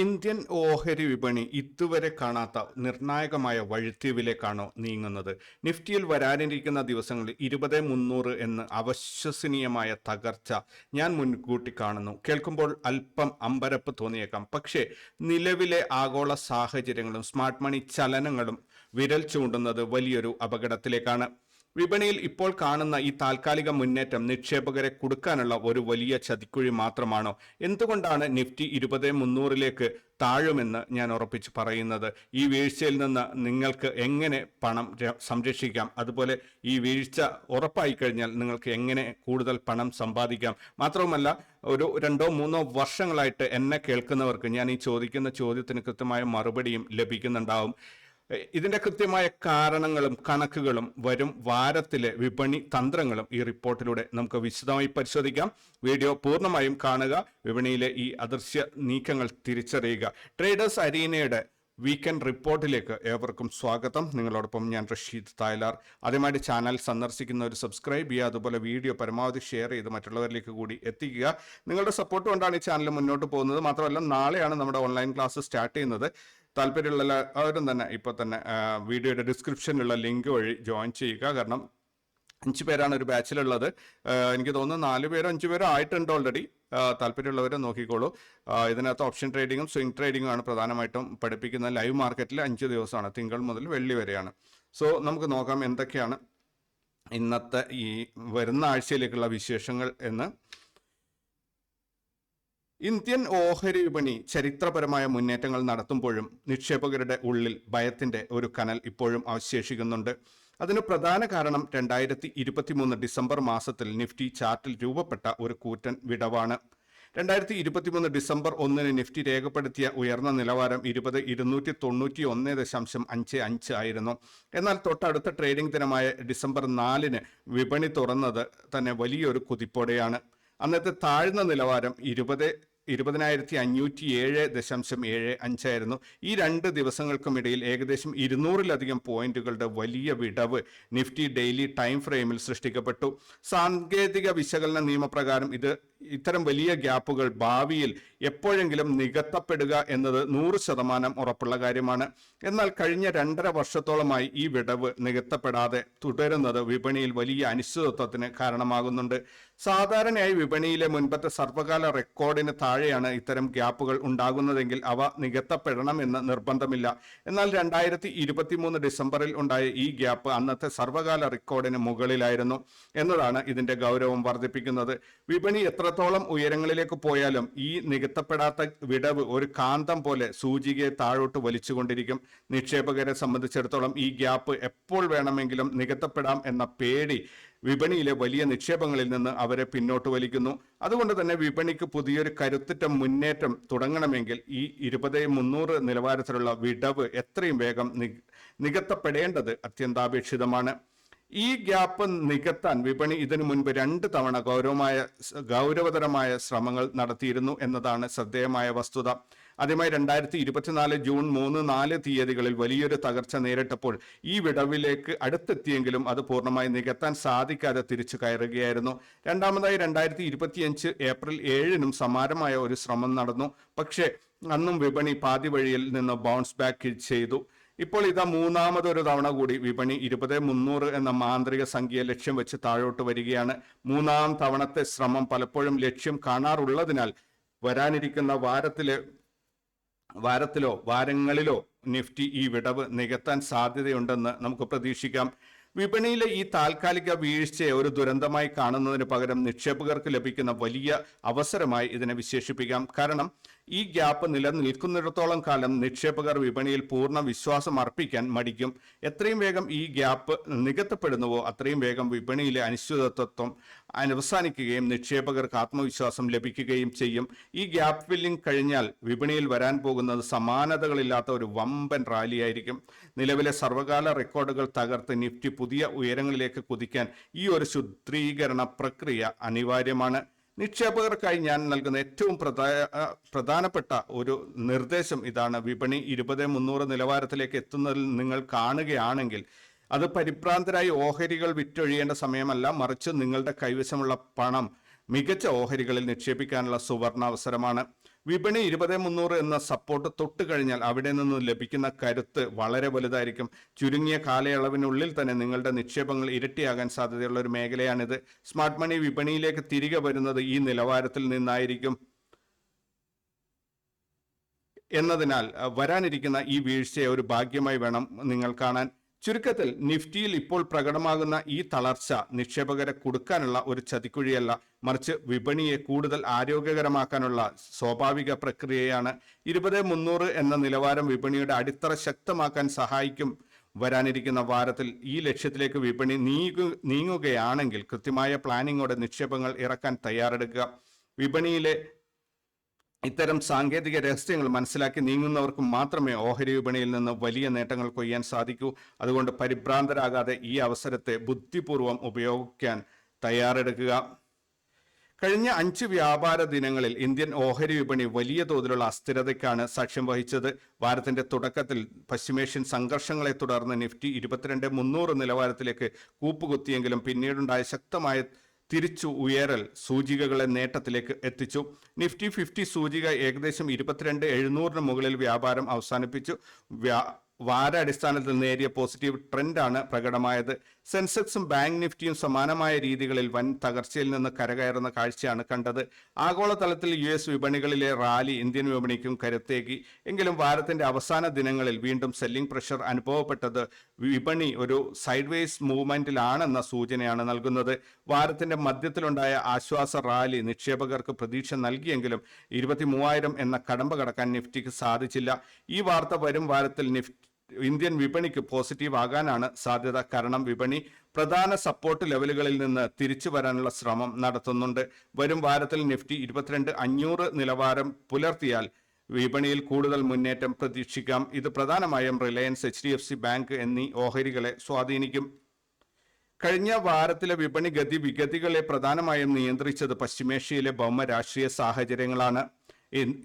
Indian ഓഹരി വിപണി ഇതുവരെ കാണാത്ത നിർണായകമായ വഴിത്തിരിവിലേക്കാണോ നീങ്ങുന്നത്? നിഫ്റ്റിയിൽ വരാനിരിക്കുന്ന ദിവസങ്ങളിൽ 20,300 എന്ന് അവിശ്വസനീയമായ തകർച്ച ഞാൻ മുൻകൂട്ടി കാണുന്നു. കേൾക്കുമ്പോൾ അല്പം അമ്പരപ്പ് തോന്നിയേക്കാം. പക്ഷേ നിലവിലെ ആഗോള സാഹചര്യങ്ങളും സ്മാർട്ട് മണി ചലനങ്ങളും വിരൽ ചൂണ്ടുന്നത് വലിയൊരു അപകടത്തിലേക്കാണ്. വിപണിയിൽ ഇപ്പോൾ കാണുന്ന ഈ താൽക്കാലിക മുന്നേറ്റം നിക്ഷേപകരെ കൊടുക്കാനുള്ള ഒരു വലിയ ചതിക്കുഴി മാത്രമാണോ? എന്തുകൊണ്ടാണ് നിഫ്റ്റി 20,300ലേക്ക് താഴുമെന്ന് ഞാൻ ഉറപ്പിച്ച് പറയുന്നത്? ഈ വീഴ്ചയിൽ നിന്ന് നിങ്ങൾക്ക് എങ്ങനെ പണം സംരക്ഷിക്കാം? അതുപോലെ ഈ വീഴ്ച ഉറപ്പായി കഴിഞ്ഞാൽ നിങ്ങൾക്ക് എങ്ങനെ കൂടുതൽ പണം സമ്പാദിക്കാം? മാത്രവുമല്ല, ഒരു 2-3 വർഷങ്ങളായിട്ട് എന്നെ കേൾക്കുന്നവർക്ക് ഞാൻ ഈ ചോദിക്കുന്ന ചോദ്യത്തിന് കൃത്യമായ മറുപടിയും ലഭിക്കുന്നുണ്ടാവും. ഇതിന്റെ കൃത്യമായ കാരണങ്ങളും കണക്കുകളും വരും വാരത്തിലെ വിപണി തന്ത്രങ്ങളും ഈ റിപ്പോർട്ടിലൂടെ നമുക്ക് വിശദമായി പരിശോധിക്കാം. വീഡിയോ പൂർണ്ണമായും കാണുക. വിപണിയിലെ ഈ അദൃശ്യ നീക്കങ്ങൾ തിരിച്ചറിയുക. ട്രേഡേഴ്സ് അരീനയുടെ വീക്കെൻഡ് റിപ്പോർട്ടിലേക്ക് ഏവർക്കും സ്വാഗതം. നിങ്ങളോടൊപ്പം ഞാൻ റഷീദ് തായ്ലാർ. ആദ്യമായിട്ട് ചാനൽ സന്ദർശിക്കുന്നവർ സബ്സ്ക്രൈബ് ചെയ്യുക. അതുപോലെ വീഡിയോ പരമാവധി ഷെയർ ചെയ്ത് മറ്റുള്ളവരിലേക്ക് കൂടി എത്തിക്കുക. നിങ്ങളുടെ സപ്പോർട്ട് കൊണ്ടാണ് ഈ ചാനൽ മുന്നോട്ട് പോകുന്നത്. മാത്രമല്ല, നാളെയാണ് നമ്മുടെ ഓൺലൈൻ ക്ലാസ് സ്റ്റാർട്ട് ചെയ്യുന്നത്. താല്പര്യമുള്ള എല്ലാവരും തന്നെ ഇപ്പോൾ തന്നെ വീഡിയോയുടെ ഡിസ്ക്രിപ്ഷനിലുള്ള ലിങ്ക് വഴി ജോയിൻ ചെയ്യുക. കാരണം 5 പേരാണ് ഒരു ബാച്ചിലുള്ളത്. എനിക്ക് തോന്നുന്നു 4 പേരോ 5 പേരോ ആയിട്ടുണ്ട് ഓൾറെഡി. താല്പര്യമുള്ളവർ നോക്കിക്കോളൂ. ഇതിനകത്ത് ഓപ്ഷൻ ട്രേഡിങ്ങും സ്വിംഗ് ട്രേഡിങ്ങും ആണ് പ്രധാനമായിട്ടും പഠിപ്പിക്കുന്നത്. ലൈവ് മാർക്കറ്റിൽ 5 ദിവസമാണ്, തിങ്കൾ മുതൽ വെള്ളി വരെയാണ്. സോ നമുക്ക് നോക്കാം എന്തൊക്കെയാണ് ഇന്നത്തെ ഈ വരുന്ന ആഴ്ചയിലേക്കുള്ള വിശേഷങ്ങൾ എന്ന്. ഇന്ത്യൻ ഓഹരി വിപണി ചരിത്രപരമായ മുന്നേറ്റങ്ങൾ നടത്തുമ്പോഴും നിക്ഷേപകരുടെ ഉള്ളിൽ ഭയത്തിന്റെ ഒരു കനൽ ഇപ്പോഴും അവശേഷിക്കുന്നുണ്ട്. അതിന് പ്രധാന കാരണം 2023 ഡിസംബർ മാസത്തിൽ നിഫ്റ്റി ചാർട്ടിൽ രൂപപ്പെട്ട ഒരു കൂറ്റൻ വിടവാണ്. 2023 ഡിസംബർ 1 നിഫ്റ്റി രേഖപ്പെടുത്തിയ ഉയർന്ന നിലവാരം 20,291.55 ആയിരുന്നു. എന്നാൽ തൊട്ടടുത്ത ട്രേഡിംഗ് ദിനമായ ഡിസംബർ 4 വിപണി തുറന്നത് തന്നെ വലിയൊരു കുതിപ്പോടെയാണ്. അന്നത്തെ താഴ്ന്ന നിലവാരം 20,507.75 ആയിരുന്നു. ഈ 2 ദിവസങ്ങൾക്കുമിടയിൽ ഏകദേശം 200-ലധികം പോയിന്റുകളുടെ വലിയ വിടവ് നിഫ്റ്റി ഡെയിലി ടൈം ഫ്രെയിമിൽ സൃഷ്ടിക്കപ്പെട്ടു. സാങ്കേതിക വിശകലന നിയമപ്രകാരം ഇത്തരം വലിയ ഗ്യാപ്പുകൾ ഭാവിയിൽ എപ്പോഴെങ്കിലും നികത്തപ്പെടുക എന്നത് 100% ഉറപ്പുള്ള കാര്യമാണ്. എന്നാൽ കഴിഞ്ഞ 2.5 വർഷത്തോളമായി ഈ വിടവ് നികത്തപ്പെടാതെ തുടരുന്നത് വിപണിയിൽ വലിയ അനിശ്ചിതത്വത്തിന് കാരണമാകുന്നുണ്ട്. സാധാരണയായി വിപണിയിലെ മുൻപത്തെ സർവകാല റെക്കോർഡിന് താഴെയാണ് ഇത്തരം ഗ്യാപ്പുകൾ ഉണ്ടാകുന്നതെങ്കിൽ അവ നികത്തപ്പെടണമെന്ന് നിർബന്ധമില്ല. എന്നാൽ 2023 ഡിസംബറിൽ ഉണ്ടായ ഈ ഗ്യാപ്പ് അന്നത്തെ സർവകാല റെക്കോർഡിന് മുകളിലായിരുന്നു എന്നതാണ് ഇതിന്റെ ഗൗരവം വർദ്ധിപ്പിക്കുന്നത്. വിപണി എത്രത്തോളം ഉയരങ്ങളിലേക്ക് പോയാലും ഈ നികത്തപ്പെടാത്ത വിടവ് ഒരു കാന്തം പോലെ സൂചികയെ താഴോട്ട് വലിച്ചുകൊണ്ടിരിക്കും. നിക്ഷേപകരെ സംബന്ധിച്ചിടത്തോളം ഈ ഗ്യാപ്പ് എപ്പോൾ വേണമെങ്കിലും നികത്തപ്പെടാം എന്ന പേടി വിപണിയിലെ വലിയ നിക്ഷേപങ്ങളിൽ നിന്ന് അവരെ പിന്നോട്ട് വലിക്കുന്നു. അതുകൊണ്ട് തന്നെ വിപണിക്ക് പുതിയൊരു കരുത്തുറ്റ മുന്നേറ്റം തുടങ്ങണമെങ്കിൽ ഈ 20,300 നിലവാരത്തിലുള്ള വിടവ് എത്രയും വേഗം നികത്തപ്പെടേണ്ടത് അത്യന്താപേക്ഷിതമാണ്. ഈ ഗ്യാപ്പ് നികത്താൻ വിപണി ഇതിനു മുൻപ് 2 തവണ ഗൗരവതരമായ ശ്രമങ്ങൾ നടത്തിയിരുന്നു എന്നതാണ് ശ്രദ്ധേയമായ വസ്തുത. ആദ്യമായി 2024 ജൂൺ 3-4 തീയതികളിൽ വലിയൊരു തകർച്ച നേരിട്ടപ്പോൾ ഈ വിടവിലേക്ക് അടുത്തെത്തിയെങ്കിലും അത് പൂർണ്ണമായി നികത്താൻ സാധിക്കാതെ തിരിച്ചു കയറുകയായിരുന്നു. രണ്ടാമതായി 2025 ഏപ്രിൽ 7 സമാനമായ ഒരു ശ്രമം നടന്നു. പക്ഷേ അന്നും വിപണി പാതി വഴിയിൽ നിന്ന് ബൗൺസ് ബാക്ക് ചെയ്തു. ഇപ്പോൾ ഇതാ മൂന്നാമതൊരു തവണ കൂടി വിപണി 20,300 എന്ന മാന്ത്രിക സംഖ്യയെ ലക്ഷ്യം വെച്ച് താഴോട്ട് വരികയാണ്. 3-ാം തവണത്തെ ശ്രമം പലപ്പോഴും ലക്ഷ്യം കാണാറുള്ളതിനാൽ വരാനിരിക്കുന്ന വാരങ്ങളിലോ നിഫ്റ്റി ഈ വിടവ് നികത്താൻ സാധ്യതയുണ്ടെന്ന് നമുക്ക് പ്രതീക്ഷിക്കാം. വിപണിയിലെ ഈ താൽക്കാലിക വീഴ്ചയെ ഒരു ദുരന്തമായി കാണുന്നതിന് പകരം നിക്ഷേപകർക്ക് ലഭിക്കുന്ന വലിയ അവസരമായി ഇതിനെ വിശേഷിപ്പിക്കാം. കാരണം ഈ ഗ്യാപ്പ് നിലനിൽക്കുന്നിടത്തോളം കാലം നിക്ഷേപകർ വിപണിയിൽ പൂർണ്ണ വിശ്വാസം അർപ്പിക്കാൻ മടിക്കും. എത്രയും വേഗം ഈ ഗ്യാപ്പ് നികത്തപ്പെടുന്നുവോ അത്രയും വേഗം വിപണിയിലെ അനിശ്ചിതത്വം അവസാനിക്കുകയും നിക്ഷേപകർക്ക് ആത്മവിശ്വാസം ലഭിക്കുകയും ചെയ്യും. ഈ ഗ്യാപ്പ് ഫില്ലിംഗ് കഴിഞ്ഞാൽ വിപണിയിൽ വരാൻ പോകുന്നത് സമാനതകളില്ലാത്ത ഒരു വമ്പൻ റാലിയായിരിക്കും. നിലവിലെ സർവകാല റെക്കോർഡുകൾ തകർത്ത് നിഫ്റ്റി പുതിയ ഉയരങ്ങളിലേക്ക് കുതിക്കാൻ ഈ ഒരു ശുദ്ധീകരണ പ്രക്രിയ അനിവാര്യമാണ്. നിക്ഷേപകർക്കായി ഞാൻ നൽകുന്ന ഏറ്റവും പ്രധാനപ്പെട്ട ഒരു നിർദ്ദേശം ഇതാണ്. വിപണി 20,300 നിലവാരത്തിലേക്ക് എത്തുന്നതിൽ നിങ്ങൾ കാണുകയാണെങ്കിൽ അത് പരിഭ്രാന്തരായി ഓഹരികൾ വിറ്റൊഴിയേണ്ട സമയമല്ല, മറിച്ച് നിങ്ങളുടെ കൈവശമുള്ള പണം മികച്ച ഓഹരികളിൽ നിക്ഷേപിക്കാനുള്ള സുവർണ അവസരമാണ്. വിപണി 20,300 എന്ന സപ്പോർട്ട് തൊട്ട് കഴിഞ്ഞാൽ അവിടെ നിന്ന് ലഭിക്കുന്ന കരുത്ത് വളരെ വലുതായിരിക്കും. ചുരുങ്ങിയ കാലയളവിനുള്ളിൽ തന്നെ നിങ്ങളുടെ നിക്ഷേപങ്ങൾ ഇരട്ടിയാകാൻ സാധ്യതയുള്ള ഒരു മേഖലയാണിത്. സ്മാർട്ട് മണി വിപണിയിലേക്ക് തിരികെ വരുന്നത് ഈ നിലവാരത്തിൽ നിന്നായിരിക്കും എന്നതിനാൽ വരാനിരിക്കുന്ന ഈ വീഴ്ചയെ ഒരു ഭാഗ്യമായി വേണം നിങ്ങൾ കാണാൻ. ചുരുക്കത്തിൽ നിഫ്റ്റിയിൽ ഇപ്പോൾ പ്രകടമാകുന്ന ഈ തളർച്ച നിക്ഷേപകരെ കൊടുക്കാനുള്ള ഒരു ചതിക്കുഴിയല്ല, മറിച്ച് വിപണിയെ കൂടുതൽ ആരോഗ്യകരമാക്കാനുള്ള സ്വാഭാവിക പ്രക്രിയയാണ്. 20,300 എന്ന നിലവാരം വിപണിയുടെ അടിത്തറ ശക്തമാക്കാൻ സഹായിക്കും. വരാനിരിക്കുന്ന വാരത്തിൽ ഈ ലക്ഷ്യത്തിലേക്ക് വിപണി നീങ്ങുകയാണെങ്കിൽ കൃത്യമായ പ്ലാനിങ്ങോടെ നിക്ഷേപങ്ങൾ ഇറക്കാൻ തയ്യാറെടുക്കുക. വിപണിയിലെ ഇത്തരം സാങ്കേതിക രഹസ്യങ്ങൾ മനസ്സിലാക്കി നീങ്ങുന്നവർക്ക് മാത്രമേ ഓഹരി വിപണിയിൽ നിന്ന് വലിയ നേട്ടങ്ങൾ കൊയ്യാൻ സാധിക്കൂ. അതുകൊണ്ട് പരിഭ്രാന്തരാകാതെ ഈ അവസരത്തെ ബുദ്ധിപൂർവം ഉപയോഗിക്കാൻ തയ്യാറെടുക്കുക. കഴിഞ്ഞ 5 വ്യാപാര ദിനങ്ങളിൽ ഇന്ത്യൻ ഓഹരി വിപണി വലിയ തോതിലുള്ള അസ്ഥിരതയ്ക്കാണ് സാക്ഷ്യം വഹിച്ചത്. വാരത്തിന്റെ തുടക്കത്തിൽ പശ്ചിമേഷ്യൻ സംഘർഷങ്ങളെ തുടർന്ന് നിഫ്റ്റി 22,300 നിലവാരത്തിലേക്ക് കൂപ്പുകുത്തിയെങ്കിലും പിന്നീടുണ്ടായ ശക്തമായ തിരിച്ചു ഉയരൽ സൂചികകളെ നേട്ടത്തിലേക്ക് എത്തിച്ചു. നിഫ്റ്റി 50 സൂചിക ഏകദേശം 22,700 മുകളിൽ വ്യാപാരം അവസാനിപ്പിച്ചു. വാരാടിസ്ഥാനത്തിൽ നേരിയ പോസിറ്റീവ് ട്രെൻഡാണ് പ്രകടമായത്. സെൻസെക്സും ബാങ്ക് നിഫ്റ്റിയും സമാനമായ രീതികളിൽ വൻ തകർച്ചയിൽ നിന്ന് കരകയറുന്ന കാഴ്ചയാണ് കണ്ടത്. ആഗോളതലത്തിൽ US വിപണികളിലെ റാലി ഇന്ത്യൻ വിപണിക്കും കരുത്തേകി. എങ്കിലും വാരത്തിന്റെ അവസാന ദിനങ്ങളിൽ വീണ്ടും സെല്ലിംഗ് പ്രഷർ അനുഭവപ്പെട്ടത് വിപണി ഒരു സൈഡ്വേസ് മൂവ്മെന്റിലാണെന്ന സൂചനയാണ് നൽകുന്നത്. വാരത്തിന്റെ മധ്യത്തിലുണ്ടായ ആശ്വാസ റാലി നിക്ഷേപകർക്ക് പ്രതീക്ഷ നൽകിയെങ്കിലും 23,000 എന്ന കടമ്പ കടക്കാൻ നിഫ്റ്റിക്ക് സാധിച്ചില്ല. ഈ വാർത്ത വരും വാരത്തിൽ ഇന്ത്യൻ വിപണിക്ക് പോസിറ്റീവ് ആകാനാണ് സാധ്യത. കാരണം വിപണി പ്രധാന സപ്പോർട്ട് ലെവലുകളിൽ നിന്ന് തിരിച്ചു വരാനുള്ള ശ്രമം നടത്തുന്നുണ്ട്. വരും വാരത്തിൽ നിഫ്റ്റി 22,500 നിലവാരം പുലർത്തിയാൽ വിപണിയിൽ കൂടുതൽ മുന്നേറ്റം പ്രതീക്ഷിക്കാം. ഇത് പ്രധാനമായും റിലയൻസ്, HDFC ബാങ്ക് എന്നീ ഓഹരികളെ സ്വാധീനിക്കും. കഴിഞ്ഞ വാരത്തിലെ വിപണി വിഗതികളെ പ്രധാനമായും നിയന്ത്രിച്ചത് പശ്ചിമേഷ്യയിലെ ഭൗമ രാഷ്ട്രീയ സാഹചര്യങ്ങളാണ്.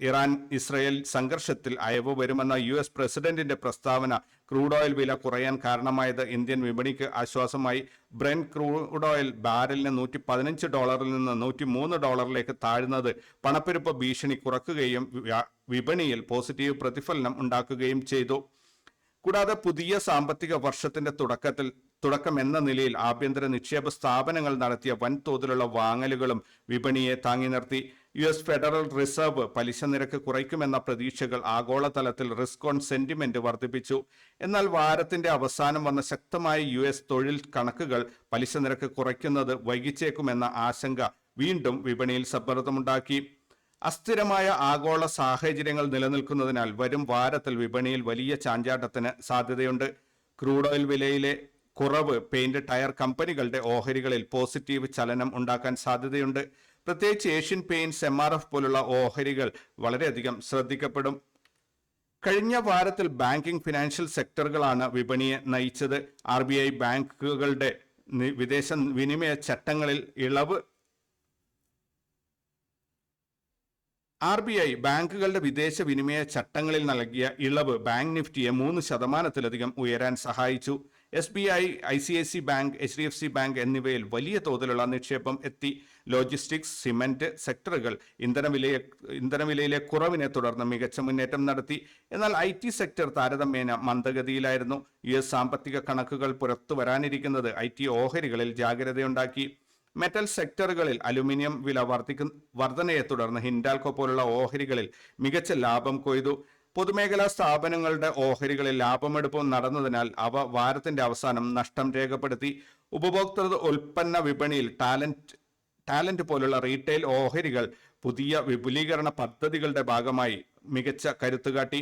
ഇറാൻ ഇസ്രയേൽ സംഘർഷത്തിൽ അയവ് വരുമെന്ന US പ്രസിഡന്റിന്റെ പ്രസ്താവന ക്രൂഡ് ഓയിൽ വില കുറയാൻ കാരണമായത് ഇന്ത്യൻ വിപണിക്ക് ആശ്വാസമായി. ബ്രെന്റ് ക്രൂഡ് ഓയിൽ ബാരലിന് $115 നിന്ന് $103 താഴ്ന്നത് പണപ്പെരുപ്പ ഭീഷണി കുറക്കുകയും വിപണിയിൽ പോസിറ്റീവ് പ്രതിഫലനം ഉണ്ടാക്കുകയും ചെയ്തു. കൂടാതെ പുതിയ സാമ്പത്തിക വർഷത്തിന്റെ തുടക്കം എന്ന നിലയിൽ ആഭ്യന്തര നിക്ഷേപ സ്ഥാപനങ്ങൾ നടത്തിയ വൻതോതിലുള്ള വാങ്ങലുകളും വിപണിയെ താങ്ങി നിർത്തി. US ഫെഡറൽ റിസർവ് പലിശ നിരക്ക് കുറയ്ക്കുമെന്ന പ്രതീക്ഷകൾ ആഗോളതലത്തിൽ റിസ്ക് ഓൺ സെന്റിമെന്റ് വർദ്ധിപ്പിച്ചു. എന്നാൽ വാരത്തിന്റെ അവസാനം വന്ന ശക്തമായ US തൊഴിൽ കണക്കുകൾ പലിശ നിരക്ക് കുറയ്ക്കുന്നത് വൈകിച്ചേക്കുമെന്ന ആശങ്ക വീണ്ടും വിപണിയിൽ സമ്മർദ്ദമുണ്ടാക്കി. അസ്ഥിരമായ ആഗോള സാഹചര്യങ്ങൾ നിലനിൽക്കുന്നതിനാൽ വരും വാരത്തിൽ വിപണിയിൽ വലിയ ചാഞ്ചാട്ടത്തിന് സാധ്യതയുണ്ട്. ക്രൂഡ് ഓയിൽ വിലയിലെ കുറവ് പെയിന്റ് ടയർ കമ്പനികളുടെ ഓഹരികളിൽ പോസിറ്റീവ് ചലനം ഉണ്ടാക്കാൻ സാധ്യതയുണ്ട്. പ്രത്യേകിച്ച് ഏഷ്യൻ പെയിന്റ്സ്, MRF പോലുള്ള ഓഹരികൾ വളരെയധികം ശ്രദ്ധിക്കപ്പെടും. കഴിഞ്ഞ വാരത്തിൽ ബാങ്കിംഗ്, ഫിനാൻഷ്യൽ സെക്ടറുകളാണ് വിപണിയെ നയിച്ചത്. RBI ബാങ്കുകളുടെ വിദേശ വിനിമയ ചട്ടങ്ങളിൽ ഇളവ് RBI ബാങ്കുകളുടെ വിദേശ വിനിമയ ചട്ടങ്ങളിൽ നൽകിയ ഇളവ് ബാങ്ക് നിഫ്റ്റിയെ 3% ഉയരാൻ സഹായിച്ചു. SBI, ICICI bank, HDFC bank എന്നിവയിൽ വലിയ തോതിലുള്ള നിക്ഷേപം എത്തി. ലോജിസ്റ്റിക്സ്, സിമന്റ് സെക്ടറുകൾ ഇന്ധനവിലയിലെ കുറവിനെ തുടർന്ന് മികച്ച മുന്നേറ്റം നടത്തി. എന്നാൽ IT സെക്ടർ താരതമ്യേന മന്ദഗതിയിലായിരുന്നു. US സാമ്പത്തിക കണക്കുകൾ പുറത്തു വരാനിരിക്കുന്നത് IT ഓഹരികളിൽ ജാഗ്രതയുണ്ടാക്കി. മെറ്റൽ സെക്ടറുകളിൽ അലുമിനിയം വില വർധനയെ തുടർന്ന് ഹിൻഡാൽകോ പോലുള്ള ഓഹരികളിൽ മികച്ച ലാഭം കൊയ്തു. പൊതുമേഖലാ സ്ഥാപനങ്ങളുടെ ഓഹരികളിൽ ലാഭമെടുപ്പ് നടന്നതിനാൽ അവ വാരത്തിന്റെ അവസാനം നഷ്ടം രേഖപ്പെടുത്തി. ഉപഭോക്തൃ ഉൽപ്പന്ന വിപണിയിൽ ടാലന്റ് പോലുള്ള റീറ്റെയിൽ ഓഹരികൾ പുതിയ വിപുലീകരണ പദ്ധതികളുടെ ഭാഗമായി മികച്ച കരുത്തുകാട്ടി.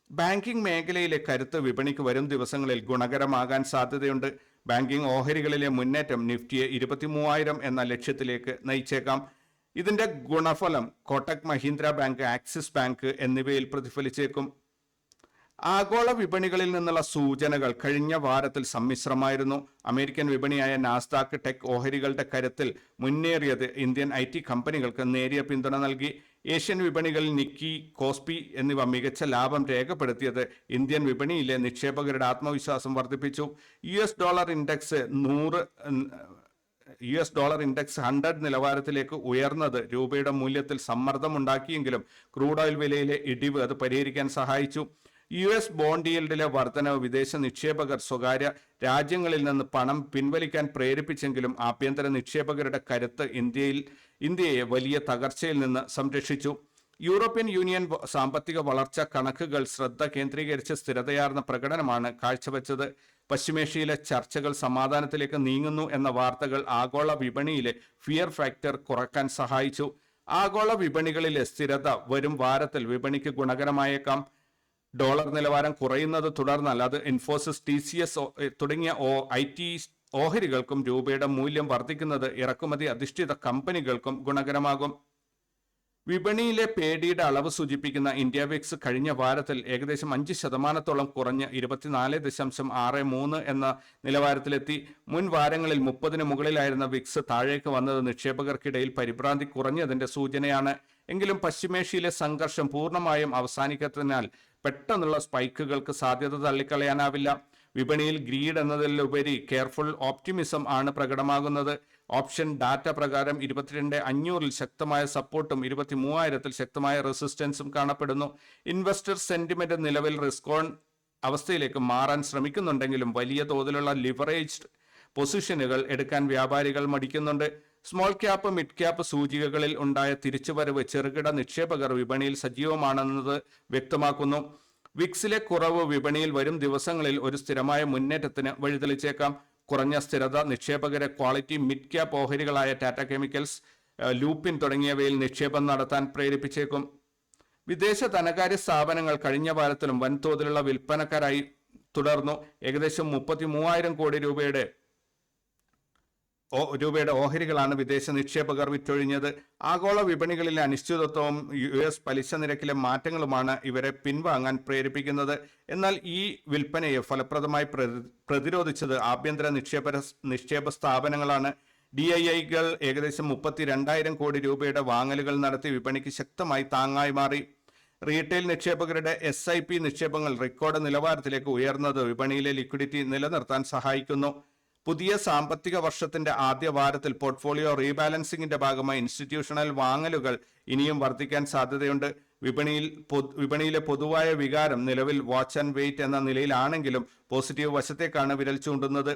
ബാങ്കിംഗ് മേഖലയിലെ കരുത്ത് വിപണിക്ക് വരും ദിവസങ്ങളിൽ ഗുണകരമാകാൻ സാധ്യതയുണ്ട്. ബാങ്കിംഗ് ഓഹരികളിലെ മുന്നേറ്റം നിഫ്റ്റിയെ 23,000 എന്ന ലക്ഷ്യത്തിലേക്ക് നയിച്ചേക്കാം. ഇതിന്റെ ഗുണഫലം Kotak Mahindra bank, axis bank എന്നിവയിൽ പ്രതിഫലിച്ചേക്കും. ആഗോള വിപണികളിൽ നിന്നുള്ള സൂചനകൾ കഴിഞ്ഞ വാരത്തിൽ സമ്മിശ്രമായിരുന്നു. അമേരിക്കൻ വിപണിയായ നാസ്ഡാക്ക് ടെക് ഓഹരികളുടെ കരുത്തിൽ മുന്നേറിയത് ഇന്ത്യൻ IT കമ്പനികൾക്ക് നേരിയ പിന്തുണ നൽകി. ഏഷ്യൻ വിപണികളിൽ നിക്കി, കോസ്പി എന്നിവ മികച്ച ലാഭം രേഖപ്പെടുത്തിയത് ഇന്ത്യൻ വിപണിയിലെ നിക്ഷേപകരുടെ ആത്മവിശ്വാസം വർദ്ധിപ്പിച്ചു. US dollar index dollar index 100 നിലവാരത്തിലേക്ക് ഉയർന്നത് രൂപയുടെ മൂല്യത്തിൽ സമ്മർദ്ദമുണ്ടാക്കിയെങ്കിലും ക്രൂഡ് ഓയിൽ വിലയിലെ ഇടിവ് അത് പരിഹരിക്കാൻ സഹായിച്ചു. ബോണ്ട് യീൽഡിലെ വർധനവ് വിദേശ നിക്ഷേപകർ സ്വകാര്യ രാജ്യങ്ങളിൽ നിന്ന് പണം പിൻവലിക്കാൻ പ്രേരിപ്പിച്ചെങ്കിലും ആഭ്യന്തര നിക്ഷേപകരുടെ കരുത്ത് ഇന്ത്യയെ വലിയ തകർച്ചയിൽ നിന്ന് സംരക്ഷിച്ചു. യൂറോപ്യൻ യൂണിയൻ സാമ്പത്തിക വളർച്ചാ കണക്കുകൾ ശ്രദ്ധ കേന്ദ്രീകരിച്ച് സ്ഥിരതയാർന്ന പ്രകടനമാണ് കാഴ്ചവെച്ചത്. പശ്ചിമേഷ്യയിലെ ചർച്ചകൾ സമാധാനത്തിലേക്ക് നീങ്ങുന്നു എന്ന വാർത്തകൾ ആഗോള വിപണിയിലെ ഫിയർ ഫാക്ടർ കുറയ്ക്കാൻ സഹായിച്ചു. ആഗോള വിപണികളിലെ സ്ഥിരത വരും വാരത്തിൽ വിപണിക്ക് ഗുണകരമായേക്കാം. ഡോളർ നിലവാരം കുറയുന്നത് തുടർന്നാൽ അത് ഇൻഫോസിസ്, TCS തുടങ്ങിയ IT ഓഹരികൾക്കും രൂപയുടെ മൂല്യം വർദ്ധിക്കുന്നത് ഇറക്കുമതി അധിഷ്ഠിത കമ്പനികൾക്കും ഗുണകരമാകും. വിപണിയിലെ പേടിയുടെ അളവ് സൂചിപ്പിക്കുന്ന ഇന്ത്യ വിക്സ് കഴിഞ്ഞ വാരത്തിൽ ഏകദേശം 5% കുറഞ്ഞ് 24.63 എന്ന നിലവാരത്തിലെത്തി. മുൻ വാരങ്ങളിൽ 30 മുകളിലായിരുന്ന വിക്സ് താഴേക്ക് വന്നത് നിക്ഷേപകർക്കിടയിൽ പരിഭ്രാന്തി കുറഞ്ഞതിന്റെ സൂചനയാണ്. എങ്കിലും പശ്ചിമേഷ്യയിലെ സംഘർഷം പൂർണ്ണമായും അവസാനിക്കാത്തതിനാൽ പെട്ടെന്നുള്ള സ്പൈക്കുകൾക്ക് സാധ്യത തള്ളിക്കളയാനാവില്ല. വിപണിയിൽ ഗ്രീഡ് എന്നതിലുപരി കെയർഫുൾ ഓപ്റ്റിമിസം ആണ് പ്രകടമാകുന്നത്. ഓപ്ഷൻ ഡാറ്റ പ്രകാരം 22,500 ശക്തമായ സപ്പോർട്ടും 23,000 ശക്തമായ റെസിസ്റ്റൻസും കാണപ്പെടുന്നു. ഇൻവെസ്റ്റർ സെന്റിമെന്റ് നിലവിൽ റിസ്ക് ഓൺ അവസ്ഥയിലേക്ക് മാറാൻ ശ്രമിക്കുന്നുണ്ടെങ്കിലും വലിയ തോതിലുള്ള ലിവറേജ്ഡ് പൊസിഷനുകൾ എടുക്കാൻ വ്യാപാരികൾ മടിക്കുന്നുണ്ട്. സ്മോൾ ക്യാപ്പ്, മിഡ് ക്യാപ്പ് സൂചികകളിൽ ഉണ്ടായ തിരിച്ചുവരവ് ചെറുകിട നിക്ഷേപകർ വിപണിയിൽ സജീവമാണെന്നത് വ്യക്തമാക്കുന്നു. വിക്സിലെ കുറവ് വിപണിയിൽ വരും ദിവസങ്ങളിൽ ഒരു സ്ഥിരമായ മുന്നേറ്റത്തിന് വഴിതെളിച്ചേക്കാം. കുറഞ്ഞ സ്ഥിരത നിക്ഷേപകരെ ക്വാളിറ്റി മിഡ് ക്യാപ്പ് ഓഹരികളായ ടാറ്റ കെമിക്കൽസ്, ലൂപ്പിൻ തുടങ്ങിയവയിൽ നിക്ഷേപം നടത്താൻ പ്രേരിപ്പിച്ചേക്കും. വിദേശ ധനകാര്യ സ്ഥാപനങ്ങൾ കഴിഞ്ഞ വാരത്തിലും വൻതോതിലുള്ള വിൽപ്പനക്കാരായി തുടർന്നു. ഏകദേശം 33,000 കോടി രൂപയുടെ ഓഹരികളാണ് വിദേശ നിക്ഷേപകർ വിറ്റൊഴിഞ്ഞത്. ആഗോള വിപണികളിലെ അനിശ്ചിതത്വവും US പലിശ നിരക്കിലെ മാറ്റങ്ങളുമാണ് ഇവരെ പിൻവാങ്ങാൻ പ്രേരിപ്പിക്കുന്നത്. എന്നാൽ ഈ വിൽപ്പനയെ ഫലപ്രദമായി പ്രതിരോധിച്ചത് ആഭ്യന്തര നിക്ഷേപ സ്ഥാപനങ്ങളാണ്. DIIകൾ ഏകദേശം 32,000 കോടി രൂപയുടെ വാങ്ങലുകൾ നടത്തി വിപണിക്ക് ശക്തമായി താങ്ങായി മാറി. റീറ്റെയിൽ നിക്ഷേപകരുടെ SIP നിക്ഷേപങ്ങൾ റെക്കോർഡ് നിലവാരത്തിലേക്ക് ഉയർന്നത് വിപണിയിലെ ലിക്വിഡിറ്റി നിലനിർത്താൻ സഹായിക്കുന്നു. പുതിയ സാമ്പത്തിക വർഷത്തിന്റെ ആദ്യ വാരത്തിൽ പോർട്ട്ഫോളിയോ റീബാലൻസിംഗിന്റെ ഭാഗമായി ഇൻസ്റ്റിറ്റ്യൂഷണൽ വാങ്ങലുകൾ ഇനിയും വർദ്ധിക്കാൻ സാധ്യതയുണ്ട്. വിപണിയിലെ പൊതുവായ വികാരം നിലവിൽ വാച്ച് ആൻഡ് വെയിറ്റ് എന്ന നിലയിലാണെങ്കിലും പോസിറ്റീവ് വശത്തേക്കാണ് വിരൽ ചൂണ്ടുന്നത്.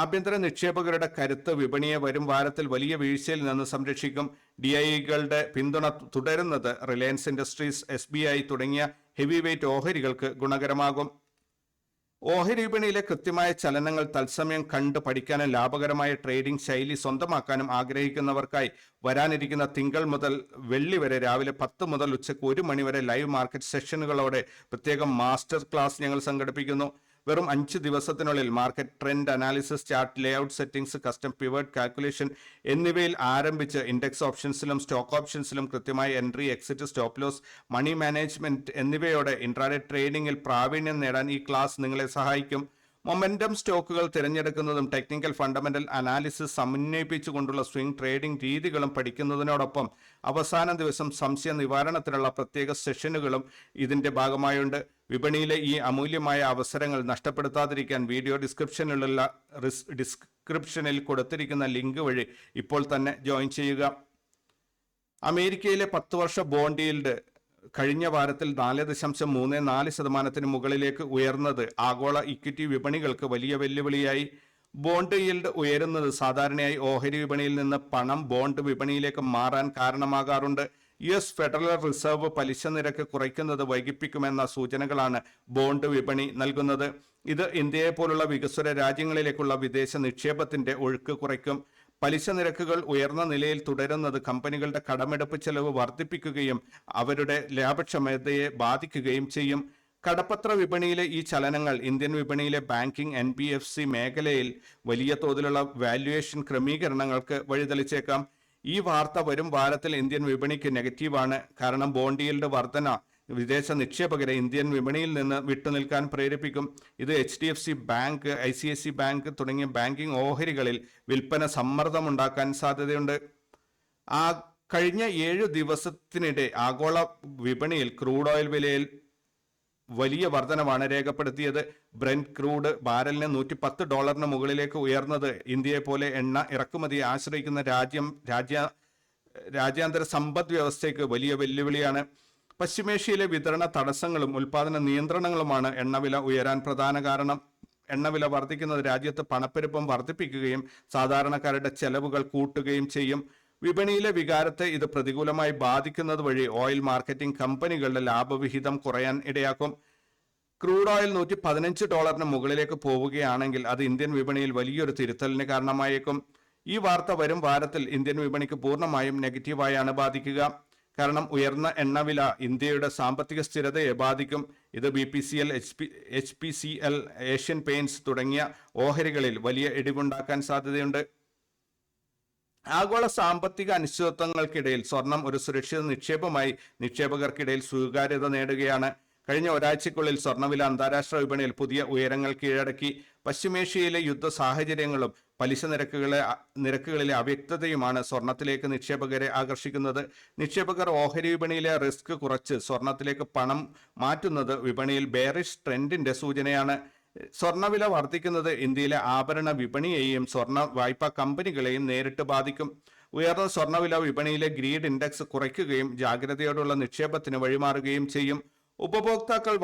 ആഭ്യന്തര നിക്ഷേപകരുടെ കരുത്ത് വിപണിയെ വരും വാരത്തിൽ വലിയ വീഴ്ചയിൽ നിന്ന് സംരക്ഷിക്കും. DIIകളുടെ പിന്തുണ തുടരുന്നത് റിലയൻസ് ഇൻഡസ്ട്രീസ്, SBI തുടങ്ങിയ ഹെവി വെയിറ്റ് ഓഹരികൾക്ക് ഗുണകരമാകും. ഓഹരി വിപണിയിലെ കൃത്യമായ ചലനങ്ങൾ തത്സമയം കണ്ട് പഠിക്കാനും ലാഭകരമായ ട്രേഡിംഗ് ശൈലി സ്വന്തമാക്കാനും ആഗ്രഹിക്കുന്നവർക്കായി വരാനിരിക്കുന്ന തിങ്കൾ മുതൽ വെള്ളി വരെ രാവിലെ 10 മുതൽ ഉച്ചയ്ക്ക് 1 മണി വരെ ലൈവ് മാർക്കറ്റ് സെഷനുകളോടെ പ്രത്യേകം മാസ്റ്റർ ക്ലാസ് ഞങ്ങൾ സംഘടിപ്പിക്കുന്നു. വെറും 5 ദിവസത്തിനുള്ളിൽ market trend analysis, chart layout settings, custom pivot calculation എന്നിവയിൽ ആരംഭിച്ച് ഇൻഡെക്സ് ഓപ്ഷൻസിലും സ്റ്റോക്ക് ഓപ്ഷൻസിലും കൃത്യമായ entry, exit, stop loss, money management എന്നിവയോടെ ഇൻട്രാഡേ ട്രേഡിംഗിൽ പ്രാവീണ്യം നേടാൻ ഈ ക്ലാസ് നിങ്ങളെ സഹായിക്കും. മൊമെന്റം സ്റ്റോക്കുകൾ തിരഞ്ഞെടുക്കുന്നതും ടെക്നിക്കൽ ഫണ്ടമെന്റൽ അനാലിസിസ് സമന്വയിപ്പിച്ചുകൊണ്ടുള്ള സ്വിംഗ് ട്രേഡിംഗ് രീതികളും പഠിക്കുന്നതിനോടൊപ്പം അവസാന ദിവസം സംശയ നിവാരണത്തിനുള്ള പ്രത്യേക സെഷനുകളും ഇതിന്റെ ഭാഗമായുണ്ട്. വിപണിയിലെ ഈ അമൂല്യമായ അവസരങ്ങൾ നഷ്ടപ്പെടുത്താതിരിക്കാൻ വീഡിയോ ഡിസ്ക്രിപ്ഷനിൽ കൊടുത്തിരിക്കുന്ന ലിങ്ക് വഴി ഇപ്പോൾ തന്നെ ജോയിൻ ചെയ്യുക. അമേരിക്കയിലെ 10 വർഷ ബോണ്ട് യീൽഡ് കഴിഞ്ഞ വാരത്തിൽ 4.34% മുകളിലേക്ക് ഉയർന്നത് ആഗോള ഇക്വിറ്റി വിപണികൾക്ക് വലിയ വെല്ലുവിളിയായി. ബോണ്ട് യീൽഡ് ഉയരുന്നത് സാധാരണയായി ഓഹരി വിപണിയിൽ നിന്ന് പണം ബോണ്ട് വിപണിയിലേക്ക് മാറാൻ കാരണമാകാറുണ്ട്. US ഫെഡറൽ റിസർവ് പലിശ നിരക്ക് കുറയ്ക്കുന്നത് വൈകിപ്പിക്കുമെന്ന സൂചനകളാണ് ബോണ്ട് വിപണി നൽകുന്നത്. ഇത് ഇന്ത്യയെ പോലുള്ള വികസ്വര രാജ്യങ്ങളിലേക്കുള്ള വിദേശ നിക്ഷേപത്തിന്റെ ഒഴുക്ക് കുറയ്ക്കും. പലിശ നിരക്കുകൾ ഉയർന്ന നിലയിൽ തുടരുന്നത് കമ്പനികളുടെ കടമെടുപ്പ് ചെലവ് വർദ്ധിപ്പിക്കുകയും അവരുടെ ലാഭക്ഷമതയെ ബാധിക്കുകയും ചെയ്യും. കടപ്പത്ര വിപണിയിലെ ഈ ചലനങ്ങൾ ഇന്ത്യൻ വിപണിയിലെ ബാങ്കിംഗ്, NBFC മേഖലയിൽ വലിയ തോതിലുള്ള വാല്യുവേഷൻ ക്രമീകരണങ്ങൾക്ക് വഴിതെളിച്ചേക്കാം. ഈ വാർത്ത വരും വാരത്തിൽ ഇന്ത്യൻ വിപണിക്ക് നെഗറ്റീവാണ്. കാരണം ബോണ്ട് യീൽഡ് വർധന വിദേശ നിക്ഷേപകരെ ഇന്ത്യൻ വിപണിയിൽ നിന്ന് വിട്ടുനിൽക്കാൻ പ്രേരിപ്പിക്കും. ഇത് HDFC ബാങ്ക്, ICICI ബാങ്ക് തുടങ്ങിയ ബാങ്കിംഗ് ഓഹരികളിൽ വിൽപ്പന സമ്മർദ്ദമുണ്ടാക്കാൻ സാധ്യതയുണ്ട്. കഴിഞ്ഞ 7 ദിവസത്തിനിടെ ആഗോള വിപണിയിൽ ക്രൂഡ് ഓയിൽ വിലയിൽ വലിയ വർധനവാണ് രേഖപ്പെടുത്തിയത്. ബ്രെന്റ് ക്രൂഡ് ബാരലിന് $110 മുകളിലേക്ക് ഉയർന്നത് ഇന്ത്യയെ പോലെ എണ്ണ ഇറക്കുമതിയെ ആശ്രയിക്കുന്ന രാജ്യാന്തര സമ്പദ് വ്യവസ്ഥയ്ക്ക് വലിയ വെല്ലുവിളിയാണ്. പശ്ചിമേഷ്യയിലെ വിതരണ തടസ്സങ്ങളും ഉൽപാദന നിയന്ത്രണങ്ങളുമാണ് എണ്ണവില ഉയരാൻ പ്രധാന കാരണം. എണ്ണവില വർദ്ധിക്കുന്നത് രാജ്യത്ത് പണപ്പെരുപ്പം വർദ്ധിപ്പിക്കുകയും സാധാരണക്കാരുടെ ചെലവുകൾ കൂട്ടുകയും ചെയ്യും. വിപണിയിലെ വികാരത്തെ ഇത് പ്രതികൂലമായി ബാധിക്കുന്നത് വഴി ഓയിൽ മാർക്കറ്റിംഗ് കമ്പനികളുടെ ലാഭവിഹിതം കുറയാൻ ഇടയാക്കും. ക്രൂഡ് ഓയിൽ $115 മുകളിലേക്ക് പോവുകയാണെങ്കിൽ അത് ഇന്ത്യൻ വിപണിയിൽ വലിയൊരു തിരുത്തലിന് കാരണമായേക്കും. ഈ വാർത്ത വരും വാരത്തിൽ ഇന്ത്യൻ വിപണിക്ക് പൂർണ്ണമായും നെഗറ്റീവായാണ് ബാധിക്കുക. കാരണം ഉയർന്ന എണ്ണവില ഇന്ത്യയുടെ സാമ്പത്തിക സ്ഥിരതയെ ബാധിക്കും. ഇത് BPCL, HPCL, ഏഷ്യൻ പെയിന്റ്സ് തുടങ്ങിയ ഓഹരികളിൽ വലിയ ഇടിവുണ്ടാക്കാൻ സാധ്യതയുണ്ട്. ആഗോള സാമ്പത്തിക അനിശ്ചിതത്വങ്ങൾക്കിടയിൽ സ്വർണം ഒരു സുരക്ഷിത നിക്ഷേപമായി നിക്ഷേപകർക്കിടയിൽ സ്വീകാര്യത നേടുകയാണ്. കഴിഞ്ഞ ഒരാഴ്ചയ്ക്കുള്ളിൽ സ്വർണ്ണവില അന്താരാഷ്ട്ര വിപണിയിൽ പുതിയ ഉയരങ്ങൾ കീഴടക്കി. പശ്ചിമേഷ്യയിലെ യുദ്ധ സാഹചര്യങ്ങളും പലിശ നിരക്കുകളിലെ അവ്യക്തതയുമാണ് സ്വർണത്തിലേക്ക് നിക്ഷേപകരെ ആകർഷിക്കുന്നത്. നിക്ഷേപകർ ഓഹരി വിപണിയിലെ റിസ്ക് കുറച്ച് സ്വർണത്തിലേക്ക് പണം മാറ്റുന്നത് വിപണിയിൽ ബെയറിഷ് ട്രെൻഡിന്റെ സൂചനയാണ്. സ്വർണ്ണവില വർദ്ധിക്കുന്നത് ഇന്ത്യയിലെ ആഭരണ വിപണിയെയും സ്വർണ്ണ വായ്പാ കമ്പനികളെയും നേരിട്ട് ബാധിക്കും. ഉയർന്ന സ്വർണ്ണവില വിപണിയിലെ ഗ്രീഡ് ഇൻഡെക്സ് കുറയ്ക്കുകയും ജാഗ്രതയോടുള്ള നിക്ഷേപത്തിന് വഴിമാറുകയും ചെയ്യും. ഉപഭോക്താക്കൾ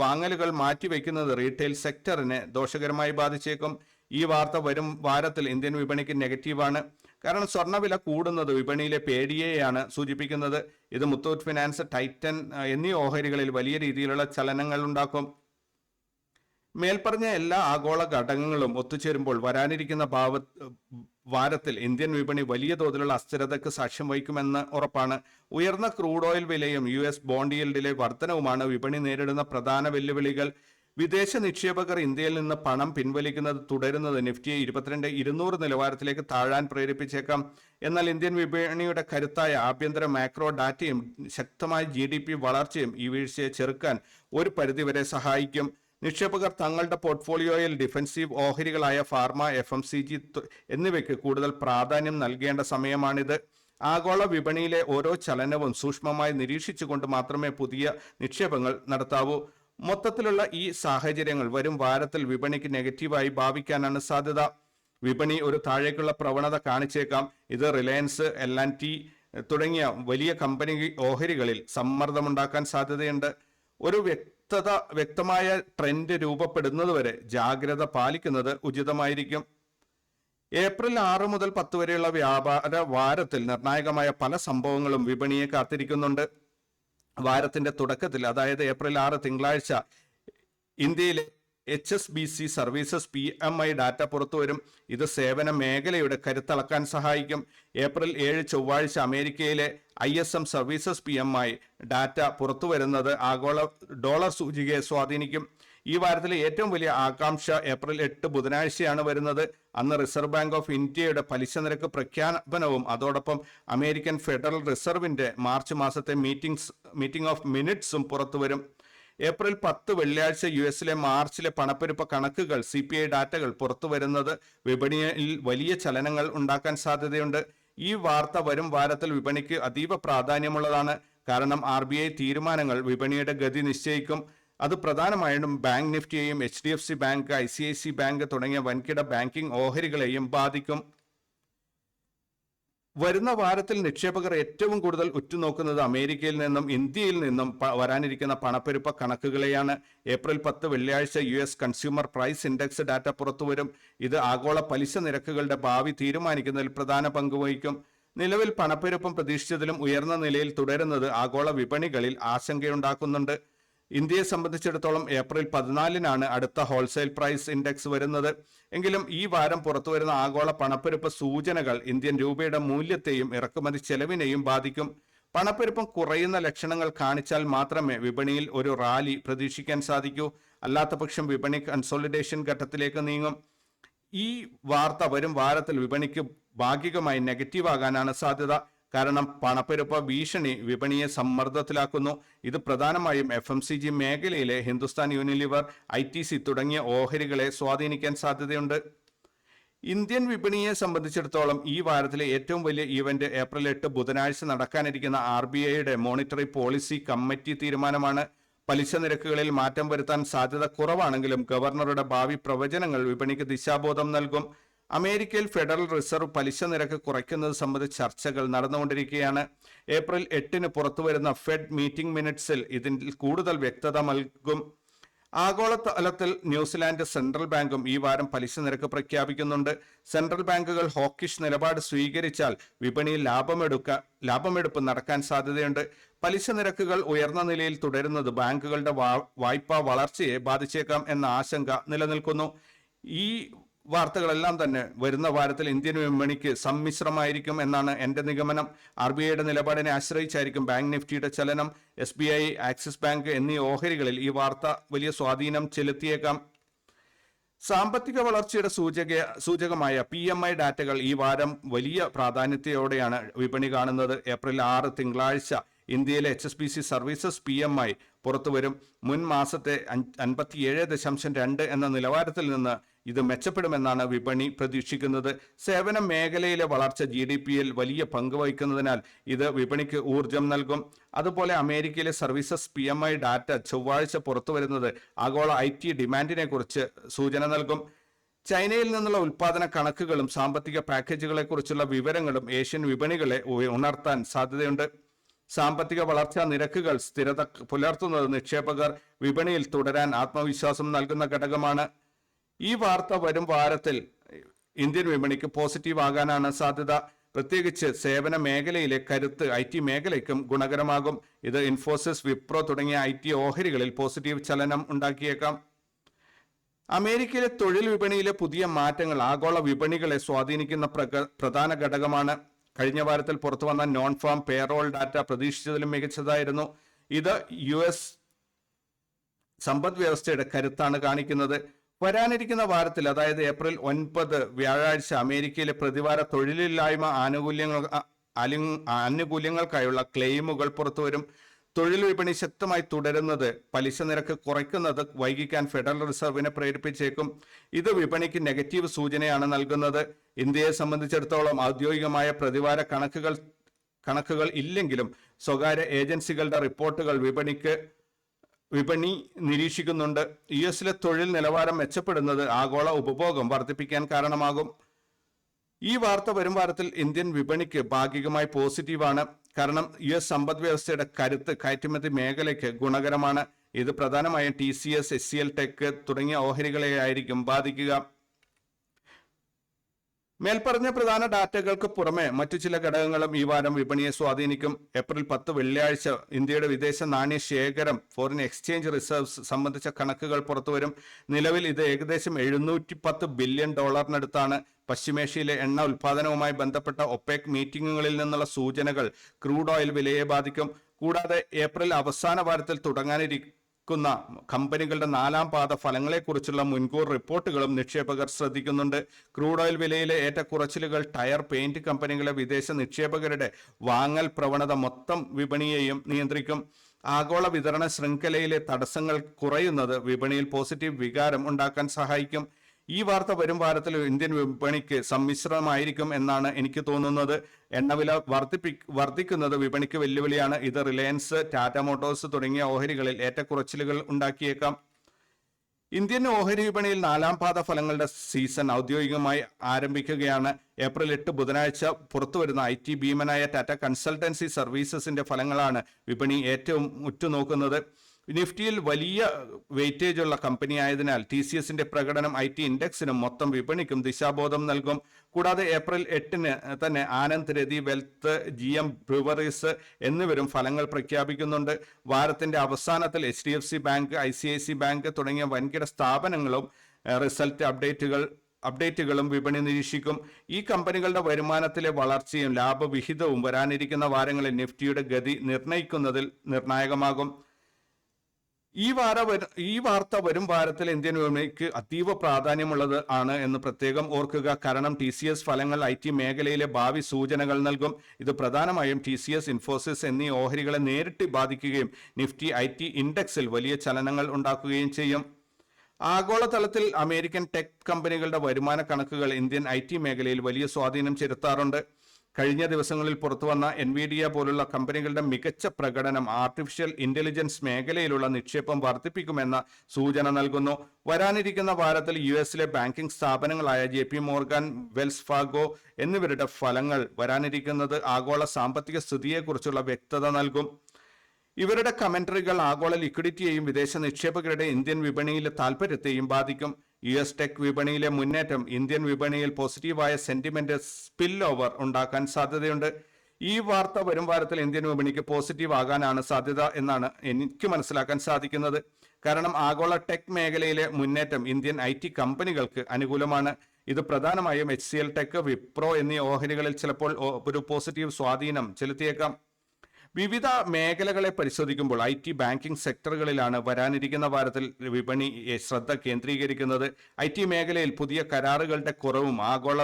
വാങ്ങലുകൾ മാറ്റിവെക്കുന്നത് റീറ്റെയിൽ സെക്ടറിനെ ദോഷകരമായി ബാധിച്ചേക്കും. ഈ വാർത്ത വരും വാരത്തിൽ ഇന്ത്യൻ വിപണിക്ക് നെഗറ്റീവാണ്. കാരണം സ്വർണ്ണവില കൂടുന്നത് വിപണിയിലെ പേടിയെയാണ് സൂചിപ്പിക്കുന്നത്. ഇത് മുത്തൂറ്റ് ഫിനാൻസ്, ടൈറ്റൻ എന്നീ ഓഹരികളിൽ വലിയ രീതിയിലുള്ള ചലനങ്ങൾ ഉണ്ടാക്കും. മേൽപ്പറഞ്ഞ എല്ലാ ആഗോള ഘടകങ്ങളും ഒത്തുചേരുമ്പോൾ വരാനിരിക്കുന്ന വാരത്തിൽ ഇന്ത്യൻ വിപണി വലിയ തോതിലുള്ള അസ്ഥിരതയ്ക്ക് സാക്ഷ്യം വഹിക്കുമെന്ന് ഉറപ്പാണ്. ഉയർന്ന ക്രൂഡ് ഓയിൽ വിലയും US ബോണ്ട് യീൽഡിലെ വർധനവുമാണ് വിപണി നേരിടുന്ന പ്രധാന വെല്ലുവിളികൾ. വിദേശ നിക്ഷേപകർ ഇന്ത്യയിൽ നിന്ന് പണം പിൻവലിക്കുന്നത് തുടരുന്നത് നിഫ്റ്റിയെ 22,200 നിലവാരത്തിലേക്ക് താഴാൻ പ്രേരിപ്പിച്ചേക്കാം. എന്നാൽ ഇന്ത്യൻ വിപണിയുടെ കരുത്തായ ആഭ്യന്തര മാക്രോ ഡാറ്റയും ശക്തമായ GDP വളർച്ചയും ഈ വീഴ്ചയെ ചെറുക്കാൻ ഒരു പരിധിവരെ സഹായിക്കും. നിക്ഷേപകർ തങ്ങളുടെ പോർട്ട്ഫോളിയോയിൽ ഡിഫൻസീവ് ഓഹരികളായ ഫാർമ, FMCG എന്നിവയ്ക്ക് കൂടുതൽ പ്രാധാന്യം നൽകേണ്ട സമയമാണിത്. ആഗോള വിപണിയിലെ ഓരോ ചലനവും സൂക്ഷ്മമായി നിരീക്ഷിച്ചുകൊണ്ട് മാത്രമേ പുതിയ നിക്ഷേപങ്ങൾ നടത്താവൂ. മൊത്തത്തിലുള്ള ഈ സാഹചര്യങ്ങൾ വരും വാരത്തിൽ വിപണിക്ക് നെഗറ്റീവായി ഭാവിക്കാനാണ് സാധ്യത. വിപണി ഒരു താഴേക്കുള്ള പ്രവണത കാണിച്ചേക്കാം. ഇത് റിലയൻസ്, L&T തുടങ്ങിയ വലിയ കമ്പനി ഓഹരികളിൽ സമ്മർദ്ദമുണ്ടാക്കാൻ സാധ്യതയുണ്ട്. ഒരു വ്യക്തമായ ട്രെൻഡ് രൂപപ്പെടുന്നതുവരെ ജാഗ്രത പാലിക്കുന്നത് ഉചിതമായിരിക്കും. ഏപ്രിൽ 6 മുതൽ 10 വരെയുള്ള വ്യാപാര വാരത്തിൽ നിർണായകമായ പല സംഭവങ്ങളും വിപണിയെ കാത്തിരിക്കുന്നുണ്ട്. വാരത്തിന്റെ തുടക്കത്തിൽ, അതായത് ഏപ്രിൽ 6 തിങ്കളാഴ്ച, ഇന്ത്യയിലെ HSBC സർവീസസ് PMI ഡാറ്റ പുറത്തുവരും. ഇത് സേവന മേഖലയുടെ കരുത്തളക്കാൻ സഹായിക്കും. ഏപ്രിൽ 7 ചൊവ്വാഴ്ച അമേരിക്കയിലെ ISM സർവീസസ് PMI ഡാറ്റ പുറത്തുവരുന്നത് ആഗോള ഡോളർ സൂചികയെ സ്വാധീനിക്കും. ഈ വാരത്തിലെ ഏറ്റവും വലിയ ആകാംക്ഷ ഏപ്രിൽ 8 ബുധനാഴ്ചയാണ് വരുന്നത്. അന്ന് റിസർവ് ബാങ്ക് ഓഫ് ഇന്ത്യയുടെ പലിശ നിരക്ക് പ്രഖ്യാപനവും അതോടൊപ്പം അമേരിക്കൻ ഫെഡറൽ റിസർവിന്റെ മാർച്ച് മാസത്തെ മീറ്റിംഗ് ഓഫ് മിനിറ്റ്സും പുറത്തുവരും. ഏപ്രിൽ 10 വെള്ളിയാഴ്ച US മാർച്ചിലെ പണപ്പെരുപ്പ കണക്കുകൾ, CPI ഡാറ്റകൾ പുറത്തുവരുന്നത് വിപണിയിൽ വലിയ ചലനങ്ങൾ ഉണ്ടാക്കാൻ സാധ്യതയുണ്ട്. ഈ വാർത്ത വരും വാരത്തിൽ വിപണിക്ക് അതീവ പ്രാധാന്യമുള്ളതാണ്. കാരണം RBI തീരുമാനങ്ങൾ വിപണിയുടെ ഗതി നിശ്ചയിക്കും. അത് പ്രധാനമായും ബാങ്ക് നിഫ്റ്റിയെയും HDFC ബാങ്ക്, ICICI ബാങ്ക് തുടങ്ങിയ വൻകിട ബാങ്കിംഗ് ഓഹരികളെയും ബാധിക്കും. വരുന്ന വാരത്തിൽ നിക്ഷേപകർ ഏറ്റവും കൂടുതൽ ഉറ്റുനോക്കുന്നത് അമേരിക്കയിൽ നിന്നും ഇന്ത്യയിൽ നിന്നും വരാനിരിക്കുന്ന പണപ്പെരുപ്പ കണക്കുകളെയാണ്. ഏപ്രിൽ 10 വെള്ളിയാഴ്ച US consumer price index data പുറത്തുവരും. ഇത് ആഗോള പലിശ നിരക്കുകളുടെ ഭാവി തീരുമാനിക്കുന്നതിൽ പ്രധാന പങ്കുവഹിക്കും. നിലവിൽ പണപ്പെരുപ്പം പ്രതീക്ഷിച്ചതിലും ഉയർന്ന നിലയിൽ തുടരുന്നത് ആഗോള വിപണികളിൽ ആശങ്കയുണ്ടാക്കുന്നുണ്ട്. ഇന്ത്യയെ സംബന്ധിച്ചിടത്തോളം ഏപ്രിൽ 14 അടുത്ത ഹോൾസെയിൽ പ്രൈസ് ഇൻഡെക്സ് വരുന്നത്. എങ്കിലും ഈ വാരം പുറത്തുവരുന്ന ആഗോള പണപ്പെരുപ്പ സൂചനകൾ ഇന്ത്യൻ രൂപയുടെ മൂല്യത്തെയും ഇറക്കുമതി ചെലവിനെയും ബാധിക്കും. പണപ്പെരുപ്പം കുറയുന്ന ലക്ഷണങ്ങൾ കാണിച്ചാൽ മാത്രമേ വിപണിയിൽ ഒരു റാലി പ്രതീക്ഷിക്കാൻ സാധിക്കൂ. അല്ലാത്തപക്ഷം വിപണി കൺസോളിഡേഷൻ ഘട്ടത്തിലേക്ക് നീങ്ങും. ഈ വാർത്ത വരും വാരത്തിൽ വിപണിക്ക് ഭാഗികമായി നെഗറ്റീവ് ആകാനാണ് സാധ്യത. കാരണം പണപ്പെരുപ്പ ഭീഷണി വിപണിയെ സമ്മർദ്ദത്തിലാക്കുന്നു. ഇത് പ്രധാനമായും FMCG മേഖലയിലെ ഹിന്ദുസ്ഥാൻ യൂണിലിവർ, ITC തുടങ്ങിയ ഓഹരികളെ സ്വാധീനിക്കാൻ സാധ്യതയുണ്ട്. ഇന്ത്യൻ വിപണിയെ സംബന്ധിച്ചിടത്തോളം ഈ വാരത്തിലെ ഏറ്റവും വലിയ ഈവന്റ് ഏപ്രിൽ 8 ബുധനാഴ്ച നടക്കാനിരിക്കുന്ന RBIയുടെ മോണിറ്ററി പോളിസി കമ്മിറ്റി തീരുമാനമാണ്. പലിശ നിരക്കുകളിൽ മാറ്റം വരുത്താൻ സാധ്യത കുറവാണെങ്കിലും ഗവർണറുടെ ഭാവി പ്രവചനങ്ങൾ വിപണിക്ക് ദിശാബോധം നൽകും. അമേരിക്കയിൽ ഫെഡറൽ റിസർവ് പലിശ നിരക്ക് കുറയ്ക്കുന്നത് സംബന്ധിച്ച് ചർച്ചകൾ നടന്നുകൊണ്ടിരിക്കുകയാണ്. ഏപ്രിൽ 8-ന് പുറത്തുവരുന്ന ഫെഡ് മീറ്റിംഗ് മിനിറ്റ്സിൽ ഇതിൽ കൂടുതൽ വ്യക്തത നൽകും. ആഗോളതലത്തിൽ ന്യൂസിലാൻഡ് സെൻട്രൽ ബാങ്കും ഈ വാരം പലിശ നിരക്ക് പ്രഖ്യാപിക്കുന്നുണ്ട്. സെൻട്രൽ ബാങ്കുകൾ ഹോക്കിഷ് നിലപാട് സ്വീകരിച്ചാൽ വിപണിയിൽ ലാഭമെടുപ്പ് നടക്കാൻ സാധ്യതയുണ്ട്. പലിശ നിരക്കുകൾ ഉയർന്ന നിലയിൽ തുടരുന്നത് ബാങ്കുകളുടെ വായ്പാ വളർച്ചയെ ബാധിച്ചേക്കാം എന്ന ആശങ്ക നിലനിൽക്കുന്നു. ഈ വാർത്തകളെല്ലാം തന്നെ വരുന്ന വാരത്തിൽ ഇന്ത്യൻ വിപണിക്ക് സമ്മിശ്രമായിരിക്കും എന്നാണ് എന്റെ നിഗമനം. RBIയുടെ നിലപാടിനെ ആശ്രയിച്ചായിരിക്കും ബാങ്ക് നിഫ്റ്റിയുടെ ചലനം. SBI, ആക്സിസ് ബാങ്ക് എന്നീ ഓഹരികളിൽ ഈ വാർത്ത വലിയ സ്വാധീനം ചെലുത്തിയേക്കാം. സാമ്പത്തിക വളർച്ചയുടെ സൂചകമായ PMI ഡാറ്റകൾ ഈ വാരം വലിയ പ്രാധാന്യത്തോടെയാണ് വിപണി കാണുന്നത്. ഏപ്രിൽ 6 തിങ്കളാഴ്ച ഇന്ത്യയിലെ HSBC സർവീസസ് PMI പുറത്തുവരും. മുൻ മാസത്തെ 57.2 എന്ന നിലവാരത്തിൽ നിന്ന് ഇത് മെച്ചപ്പെടുമെന്നാണ് വിപണി പ്രതീക്ഷിക്കുന്നത്. സേവന മേഖലയിലെ വളർച്ച GDPയിൽ വലിയ പങ്ക് വഹിക്കുന്നതിനാൽ ഇത് വിപണിക്ക് ഊർജം നൽകും. അതുപോലെ അമേരിക്കയിലെ സർവീസസ് PMI ഡാറ്റ ചൊവ്വാഴ്ച പുറത്തുവരുന്നത് ആഗോള IT ഡിമാൻഡിനെ കുറിച്ച് സൂചന നൽകും. ചൈനയിൽ നിന്നുള്ള ഉൽപാദന കണക്കുകളും സാമ്പത്തിക പാക്കേജുകളെ കുറിച്ചുള്ള വിവരങ്ങളും ഏഷ്യൻ വിപണികളെ ഉണർത്താൻ സാധ്യതയുണ്ട്. സാമ്പത്തിക വളർച്ചാ നിരക്കുകൾ സ്ഥിരത പുലർത്തുന്നത് നിക്ഷേപകർ വിപണിയിൽ തുടരാൻ ആത്മവിശ്വാസം നൽകുന്ന ഘടകമാണ്. ഈ വാർത്ത വരും വാരത്തിൽ ഇന്ത്യൻ വിപണിക്ക് പോസിറ്റീവ് ആകാനാണ് സാധ്യത. പ്രത്യേകിച്ച് സേവന മേഖലയിലെ കരുത്ത് IT മേഖലയ്ക്കും ഗുണകരമാകും. ഇത് ഇൻഫോസിസ്, വിപ്രോ തുടങ്ങിയ IT ഓഹരികളിൽ പോസിറ്റീവ് ചലനം ഉണ്ടാക്കിയേക്കാം. അമേരിക്കയിലെ തൊഴിൽ വിപണിയിലെ പുതിയ മാറ്റങ്ങൾ ആഗോള വിപണികളെ സ്വാധീനിക്കുന്ന പ്രധാന ഘടകമാണ്. കഴിഞ്ഞ വാരത്തിൽ പുറത്തുവന്ന നോൺ ഫാം പേറോൾ ഡാറ്റ പ്രതീക്ഷിച്ചതിലും മികച്ചതായിരുന്നു. ഇത് US സമ്പദ് വ്യവസ്ഥയുടെ കരുത്താണ് കാണിക്കുന്നത്. വരാനിരിക്കുന്ന വാരത്തിൽ, അതായത് ഏപ്രിൽ 9 വ്യാഴാഴ്ച, അമേരിക്കയിലെ പ്രതിവാര തൊഴിലില്ലായ്മ ആനുകൂല്യങ്ങൾക്കായുള്ള ക്ലെയിമുകൾ പുറത്തുവരും. തൊഴിൽ വിപണി ശക്തമായി തുടരുന്നത് പലിശ നിരക്ക് കുറയ്ക്കുന്നത് വൈകിക്കാൻ ഫെഡറൽ റിസർവിനെ പ്രേരിപ്പിച്ചേക്കും. ഇത് വിപണിക്ക് നെഗറ്റീവ് സൂചനയാണ് നൽകുന്നത്. ഇന്ത്യയെ സംബന്ധിച്ചിടത്തോളം ഔദ്യോഗികമായ പ്രതിവാര കണക്കുകൾ ഇല്ലെങ്കിലും സ്വകാര്യ ഏജൻസികളുടെ റിപ്പോർട്ടുകൾ വിപണി നിരീക്ഷിക്കുന്നുണ്ട്. US തൊഴിൽ നിലവാരം മെച്ചപ്പെടുന്നത് ആഗോള ഉപഭോഗം വർദ്ധിപ്പിക്കാൻ കാരണമാകും. ഈ വാർത്ത വരും വാരത്തിൽ ഇന്ത്യൻ വിപണിക്ക് ഭാഗികമായി പോസിറ്റീവാണ്. കാരണം US സമ്പദ് വ്യവസ്ഥയുടെ കരുത്ത് കയറ്റുമതി മേഖലയ്ക്ക് ഗുണകരമാണ്. ഇത് പ്രധാനമായും TCS, HCL ടെക് തുടങ്ങിയ ഓഹരികളെയായിരിക്കും ബാധിക്കുക. മേൽപ്പറഞ്ഞ പ്രധാന ഡാറ്റകൾക്ക് പുറമെ മറ്റു ചില ഘടകങ്ങളും ഈ വാരം വിപണിയെ സ്വാധീനിക്കും. ഏപ്രിൽ 10 വെള്ളിയാഴ്ച ഇന്ത്യയുടെ വിദേശ നാണ്യ ശേഖരം, ഫോറിൻ എക്സ്ചേഞ്ച് റിസർവ്സ് സംബന്ധിച്ച കണക്കുകൾ പുറത്തുവരും. നിലവിൽ ഇത് ഏകദേശം $710 ബില്യൺ പശ്ചിമേഷ്യയിലെ എണ്ണ ഉൽപാദനവുമായി ബന്ധപ്പെട്ട OPEC മീറ്റിംഗുകളിൽ നിന്നുള്ള സൂചനകൾ ക്രൂഡ് ഓയിൽ വിലയെ ബാധിക്കും. കൂടാതെ ഏപ്രിൽ അവസാന വാരത്തിൽ തുടങ്ങാനിരിക്കുന്ന കമ്പനികളുടെ 4ാം പാദ ഫലങ്ങളെക്കുറിച്ചുള്ള മുൻകൂർ റിപ്പോർട്ടുകളും നിക്ഷേപകർ ശ്രദ്ധിക്കുന്നുണ്ട്. ക്രൂഡ് ഓയിൽ വിലയിലെ ഏറ്റക്കുറച്ചിലുകൾ ടയർ, പെയിന്റ് കമ്പനികളെ വിദേശ നിക്ഷേപകരുടെ വാങ്ങൽ പ്രവണത മൊത്തം വിപണിയെയും നിയന്ത്രിക്കും. ആഗോള വിതരണ ശൃംഖലയിലെ തടസ്സങ്ങൾ കുറയുന്നത് വിപണിയിൽ പോസിറ്റീവ് വികാരം ഉണ്ടാക്കാൻ സഹായിക്കും. ഈ വാർത്ത വരും വാരത്തിൽ ഇന്ത്യൻ വിപണിക്ക് സമ്മിശ്രമായിരിക്കും എന്നാണ് എനിക്ക് തോന്നുന്നത്. എണ്ണവില വർദ്ധിക്കുന്നത് വിപണിക്ക് വെല്ലുവിളിയാണ്. ഇത് റിലയൻസ്, ടാറ്റ മോട്ടോഴ്സ് തുടങ്ങിയ ഓഹരികളിൽ ഏറ്റക്കുറച്ചിലുകൾ ഉണ്ടാക്കിയേക്കാം. ഇന്ത്യൻ ഓഹരി വിപണിയിൽ 4ാം പാദ ഫലങ്ങളുടെ സീസൺ ഔദ്യോഗികമായി ആരംഭിക്കുകയാണ്. ഏപ്രിൽ 8 ബുധനാഴ്ച പുറത്തുവരുന്ന IT ഭീമനായ ടാറ്റ കൺസൾട്ടൻസി സർവീസസിന്റെ ഫലങ്ങളാണ് വിപണി ഏറ്റവും ഉറ്റുനോക്കുന്നത്. നിഫ്റ്റിയിൽ വലിയ വെയിറ്റേജ് ഉള്ള കമ്പനി ആയതിനാൽ TCSന്റെ പ്രകടനം IT ഇൻഡെക്സിനും മൊത്തം വിപണിക്കും ദിശാബോധം നൽകും. കൂടാതെ ഏപ്രിൽ 8-ന് തന്നെ ആനന്ദ് രതി വെൽത്ത്, GM ബ്രൂവറീസ് എന്നിവരും ഫലങ്ങൾ പ്രഖ്യാപിക്കുന്നുണ്ട്. വാരത്തിന്റെ അവസാനത്തിൽ HDFC ബാങ്ക്, ICICI ബാങ്ക് തുടങ്ങിയ വൻകിട സ്ഥാപനങ്ങളും റിസൾട്ട് അപ്ഡേറ്റുകളും വിപണി നിരീക്ഷിക്കും. ഈ കമ്പനികളുടെ വരുമാനത്തിലെ വളർച്ചയും ലാഭവിഹിതവും വരാനിരിക്കുന്ന വാരങ്ങളിൽ നിഫ്റ്റിയുടെ ഗതി നിർണ്ണയിക്കുന്നതിൽ നിർണായകമാകും. ഈ വാർത്ത വരും വാരത്തിൽ ഇന്ത്യൻ വിപണിക്ക് അതീവ പ്രാധാന്യമുള്ളത് ആണ് എന്ന് പ്രത്യേകം ഓർക്കുക. കാരണം TCS ഫലങ്ങൾ IT മേഖലയിലെ ഭാവി സൂചനകൾ നൽകും. ഇത് പ്രധാനമായും TCS, ഇൻഫോസിസ് എന്നീ ഓഹരികളെ നേരിട്ട് ബാധിക്കുകയും നിഫ്റ്റി IT ഇൻഡെക്സിൽ വലിയ ചലനങ്ങൾ ഉണ്ടാക്കുകയും ചെയ്യും. ആഗോളതലത്തിൽ അമേരിക്കൻ ടെക് കമ്പനികളുടെ വരുമാന കണക്കുകൾ ഇന്ത്യൻ IT മേഖലയിൽ വലിയ സ്വാധീനം ചെലുത്താറുണ്ട്. കഴിഞ്ഞ ദിവസങ്ങളിൽ പുറത്തുവന്ന എൻവിഡിയ പോലുള്ള കമ്പനികളുടെ മികച്ച പ്രകടനം ആർട്ടിഫിഷ്യൽ ഇന്റലിജൻസ് മേഖലയിലുള്ള നിക്ഷേപം വർദ്ധിപ്പിക്കുമെന്ന സൂചന നൽകുന്നു. വരാനിരിക്കുന്ന വാരത്തിൽ യുഎസിലെ ബാങ്കിംഗ് സ്ഥാപനങ്ങളായ JP മോർഗൻ, വെൽസ് ഫാർഗോ എന്നിവരുടെ ഫലങ്ങൾ വരാനിരിക്കുന്നത് ആഗോള സാമ്പത്തിക സ്ഥിതിയെക്കുറിച്ചുള്ള വ്യക്തത നൽകും. ഇവരുടെ കമന്ററികൾ ആഗോള ലിക്വിഡിറ്റിയെയും വിദേശ നിക്ഷേപകരുടെ ഇന്ത്യൻ വിപണിയിലെ താൽപര്യത്തെയും ബാധിക്കും. US ടെക് വിപണിയിലെ മുന്നേറ്റം ഇന്ത്യൻ വിപണിയിൽ പോസിറ്റീവായ സെന്റിമെന്റ് സ്പിൽ ഓവർ ഉണ്ടാക്കാൻ സാധ്യതയുണ്ട്. ഈ വാർത്ത വരും വാരത്തിൽ ഇന്ത്യൻ വിപണിക്ക് പോസിറ്റീവ് ആകാനാണ് സാധ്യത എന്നാണ് എനിക്ക് മനസ്സിലാക്കാൻ സാധിക്കുന്നത്. കാരണം ആഗോള ടെക് മേഖലയിലെ മുന്നേറ്റം ഇന്ത്യൻ IT കമ്പനികൾക്ക് അനുകൂലമാണ്. ഇത് പ്രധാനമായും HCL ടെക്, വിപ്രോ എന്നീ ഓഹരികളിൽ ചിലപ്പോൾ ഒരു പോസിറ്റീവ് സ്വാധീനം ചെലുത്തിയേക്കാം. വിവിധ മേഖലകളെ പരിശോധിക്കുമ്പോൾ IT ബാങ്കിംഗ് സെക്ടറുകളിലാണ് വരാനിരിക്കുന്ന വാരത്തിൽ വിപണി ശ്രദ്ധ കേന്ദ്രീകരിക്കുന്നത്. IT മേഖലയിൽ പുതിയ കരാറുകളുടെ കുറവും ആഗോള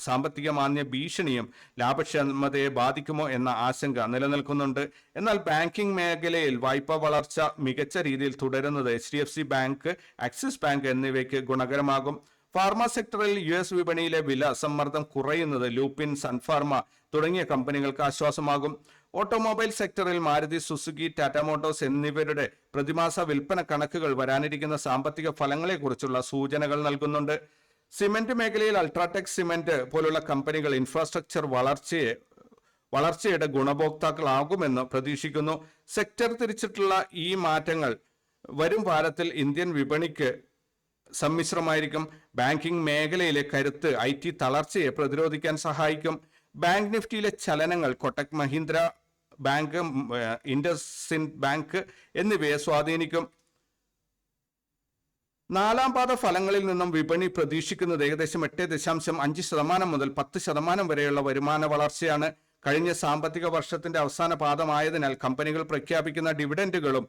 സാമ്പത്തിക മാന്ദ്യ ഭീഷണിയും ലാഭക്ഷമതയെ ബാധിക്കുമോ എന്ന ആശങ്ക നിലനിൽക്കുന്നുണ്ട്. എന്നാൽ ബാങ്കിംഗ് മേഖലയിൽ വായ്പാ വളർച്ച മികച്ച രീതിയിൽ തുടരുന്നത് HDFC ബാങ്ക്, ആക്സിസ് ബാങ്ക് എന്നിവയ്ക്ക് ഗുണകരമാകും. ഫാർമ സെക്ടറിൽ US വിപണിയിലെ വില സമ്മർദ്ദം കുറയുന്നത് ലൂപ്പിൻ, സൺഫാർമ തുടങ്ങിയ കമ്പനികൾക്ക് ആശ്വാസമാകും. ഓട്ടോമൊബൈൽ സെക്ടറിൽ മാരുതി സുസുക്കി, ടാറ്റ മോട്ടോഴ്സ് എന്നിവരുടെ പ്രതിമാസ വിൽപ്പന കണക്കുകൾ വരാനിരിക്കുന്ന സാമ്പത്തിക ഫലങ്ങളെക്കുറിച്ചുള്ള സൂചനകൾ നൽകുന്നുണ്ട്. സിമന്റ് മേഖലയിൽ അൾട്രാടെക് സിമന്റ് പോലുള്ള കമ്പനികൾ ഇൻഫ്രാസ്ട്രക്ചർ വളർച്ചയുടെ ഗുണഭോക്താക്കളാകുമെന്ന് പ്രതീക്ഷിക്കുന്നു. സെക്ടർ തിരിച്ചിട്ടുള്ള ഈ മാറ്റങ്ങൾ വരും വാരത്തിൽ ഇന്ത്യൻ വിപണിക്ക് സമ്മിശ്രമായിരിക്കും. ബാങ്കിംഗ് മേഖലയിലെ കരുത്ത് IT തളർച്ചയെ പ്രതിരോധിക്കാൻ സഹായിക്കും. ബാങ്ക് നിഫ്റ്റിയിലെ ചലനങ്ങൾ കൊട്ടക് മഹീന്ദ്ര ബാങ്ക്, ഇൻഡസ്ഇൻഡ് ബാങ്ക് എന്നിവയെ സ്വാധീനിക്കും. നാലാം പാദ ഫലങ്ങളിൽ നിന്നും വിപണി പ്രതീക്ഷിക്കുന്നത് ഏകദേശം 8.5% മുതൽ 10% വരെയുള്ള വരുമാന വളർച്ചയാണ്. കഴിഞ്ഞ സാമ്പത്തിക വർഷത്തിന്റെ അവസാന പാദമായതിനാൽ കമ്പനികൾ പ്രഖ്യാപിക്കുന്ന ഡിവിഡൻഡുകളും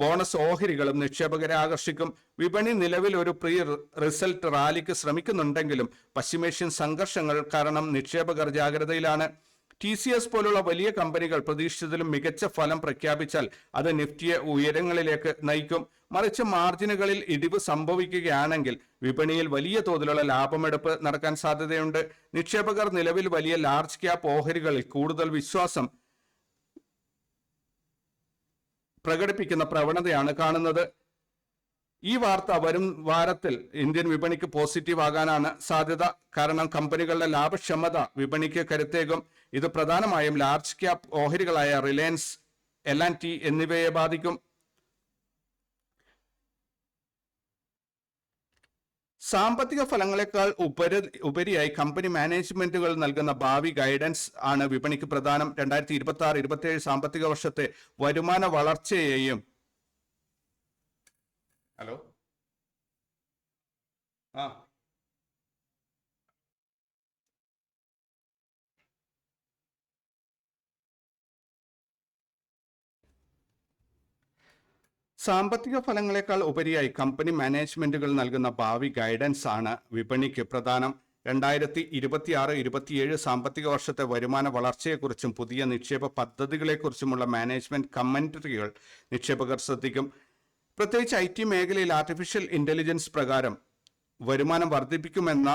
ബോണസ് ഓഹരികളും നിക്ഷേപകരെ ആകർഷിക്കും. വിപണി നിലവിൽ ഒരു പ്രീ റിസൾട്ട് റാലിക്ക് ശ്രമിക്കുന്നുണ്ടെങ്കിലും പശ്ചിമേഷ്യൻ സംഘർഷങ്ങൾ കാരണം നിക്ഷേപകർ ജാഗ്രതയിലാണ്. TCS പോലുള്ള വലിയ കമ്പനികൾ പ്രതീക്ഷിച്ചതിലും മികച്ച ഫലം പ്രഖ്യാപിച്ചാൽ അത് നിഫ്റ്റിയെ ഉയരങ്ങളിലേക്ക് നയിക്കും. മറിച്ച് മാർജിനുകളിൽ ഇടിവ് സംഭവിക്കുകയാണെങ്കിൽ വിപണിയിൽ വലിയ തോതിലുള്ള ലാഭമെടുപ്പ് നടക്കാൻ സാധ്യതയുണ്ട്. നിക്ഷേപകർ നിലവിൽ വലിയ ലാർജ് ക്യാപ് ഓഹരികളിൽ കൂടുതൽ വിശ്വാസം പ്രകടിപ്പിക്കുന്ന പ്രവണതയാണ് കാണുന്നത്. ഈ വാർത്ത വരും വാരത്തിൽ ഇന്ത്യൻ വിപണിക്ക് പോസിറ്റീവ് ആകാനാണ് സാധ്യത. കാരണം കമ്പനികളുടെ ലാഭക്ഷമത വിപണിക്ക് കരുത്തേകും. ഇത് പ്രധാനമായും ലാർജ് ക്യാപ് ഓഹരികളായ റിലയൻസ്, L&T എന്നിവയെ ബാധിക്കും. സാമ്പത്തിക ഫലങ്ങളെക്കാൾ ഉപരിയായി കമ്പനി മാനേജ്മെന്റുകൾ നൽകുന്ന ഭാവി ഗൈഡൻസ് ആണ് വിപണിക്ക് പ്രധാനം. 2026-27 സാമ്പത്തിക വർഷത്തെ വരുമാന വളർച്ചയെയും സാമ്പത്തിക ഫലങ്ങളെക്കാൾ ഉപരിയായി കമ്പനി മാനേജ്മെന്റുകൾ നൽകുന്ന ഭാവി ഗൈഡൻസ് ആണ് വിപണിക്ക് പ്രധാനം. 2026-27 സാമ്പത്തിക വർഷത്തെ വരുമാന വളർച്ചയെക്കുറിച്ചും പുതിയ നിക്ഷേപ പദ്ധതികളെക്കുറിച്ചുമുള്ള മാനേജ്മെന്റ് കമന്ററികൾ നിക്ഷേപകർ ശ്രദ്ധിക്കും. പ്രത്യേകിച്ച് IT മേഖലയിൽ ആർട്ടിഫിഷ്യൽ ഇന്റലിജൻസ് പ്രകാരം വരുമാനം വർദ്ധിപ്പിക്കുമെന്ന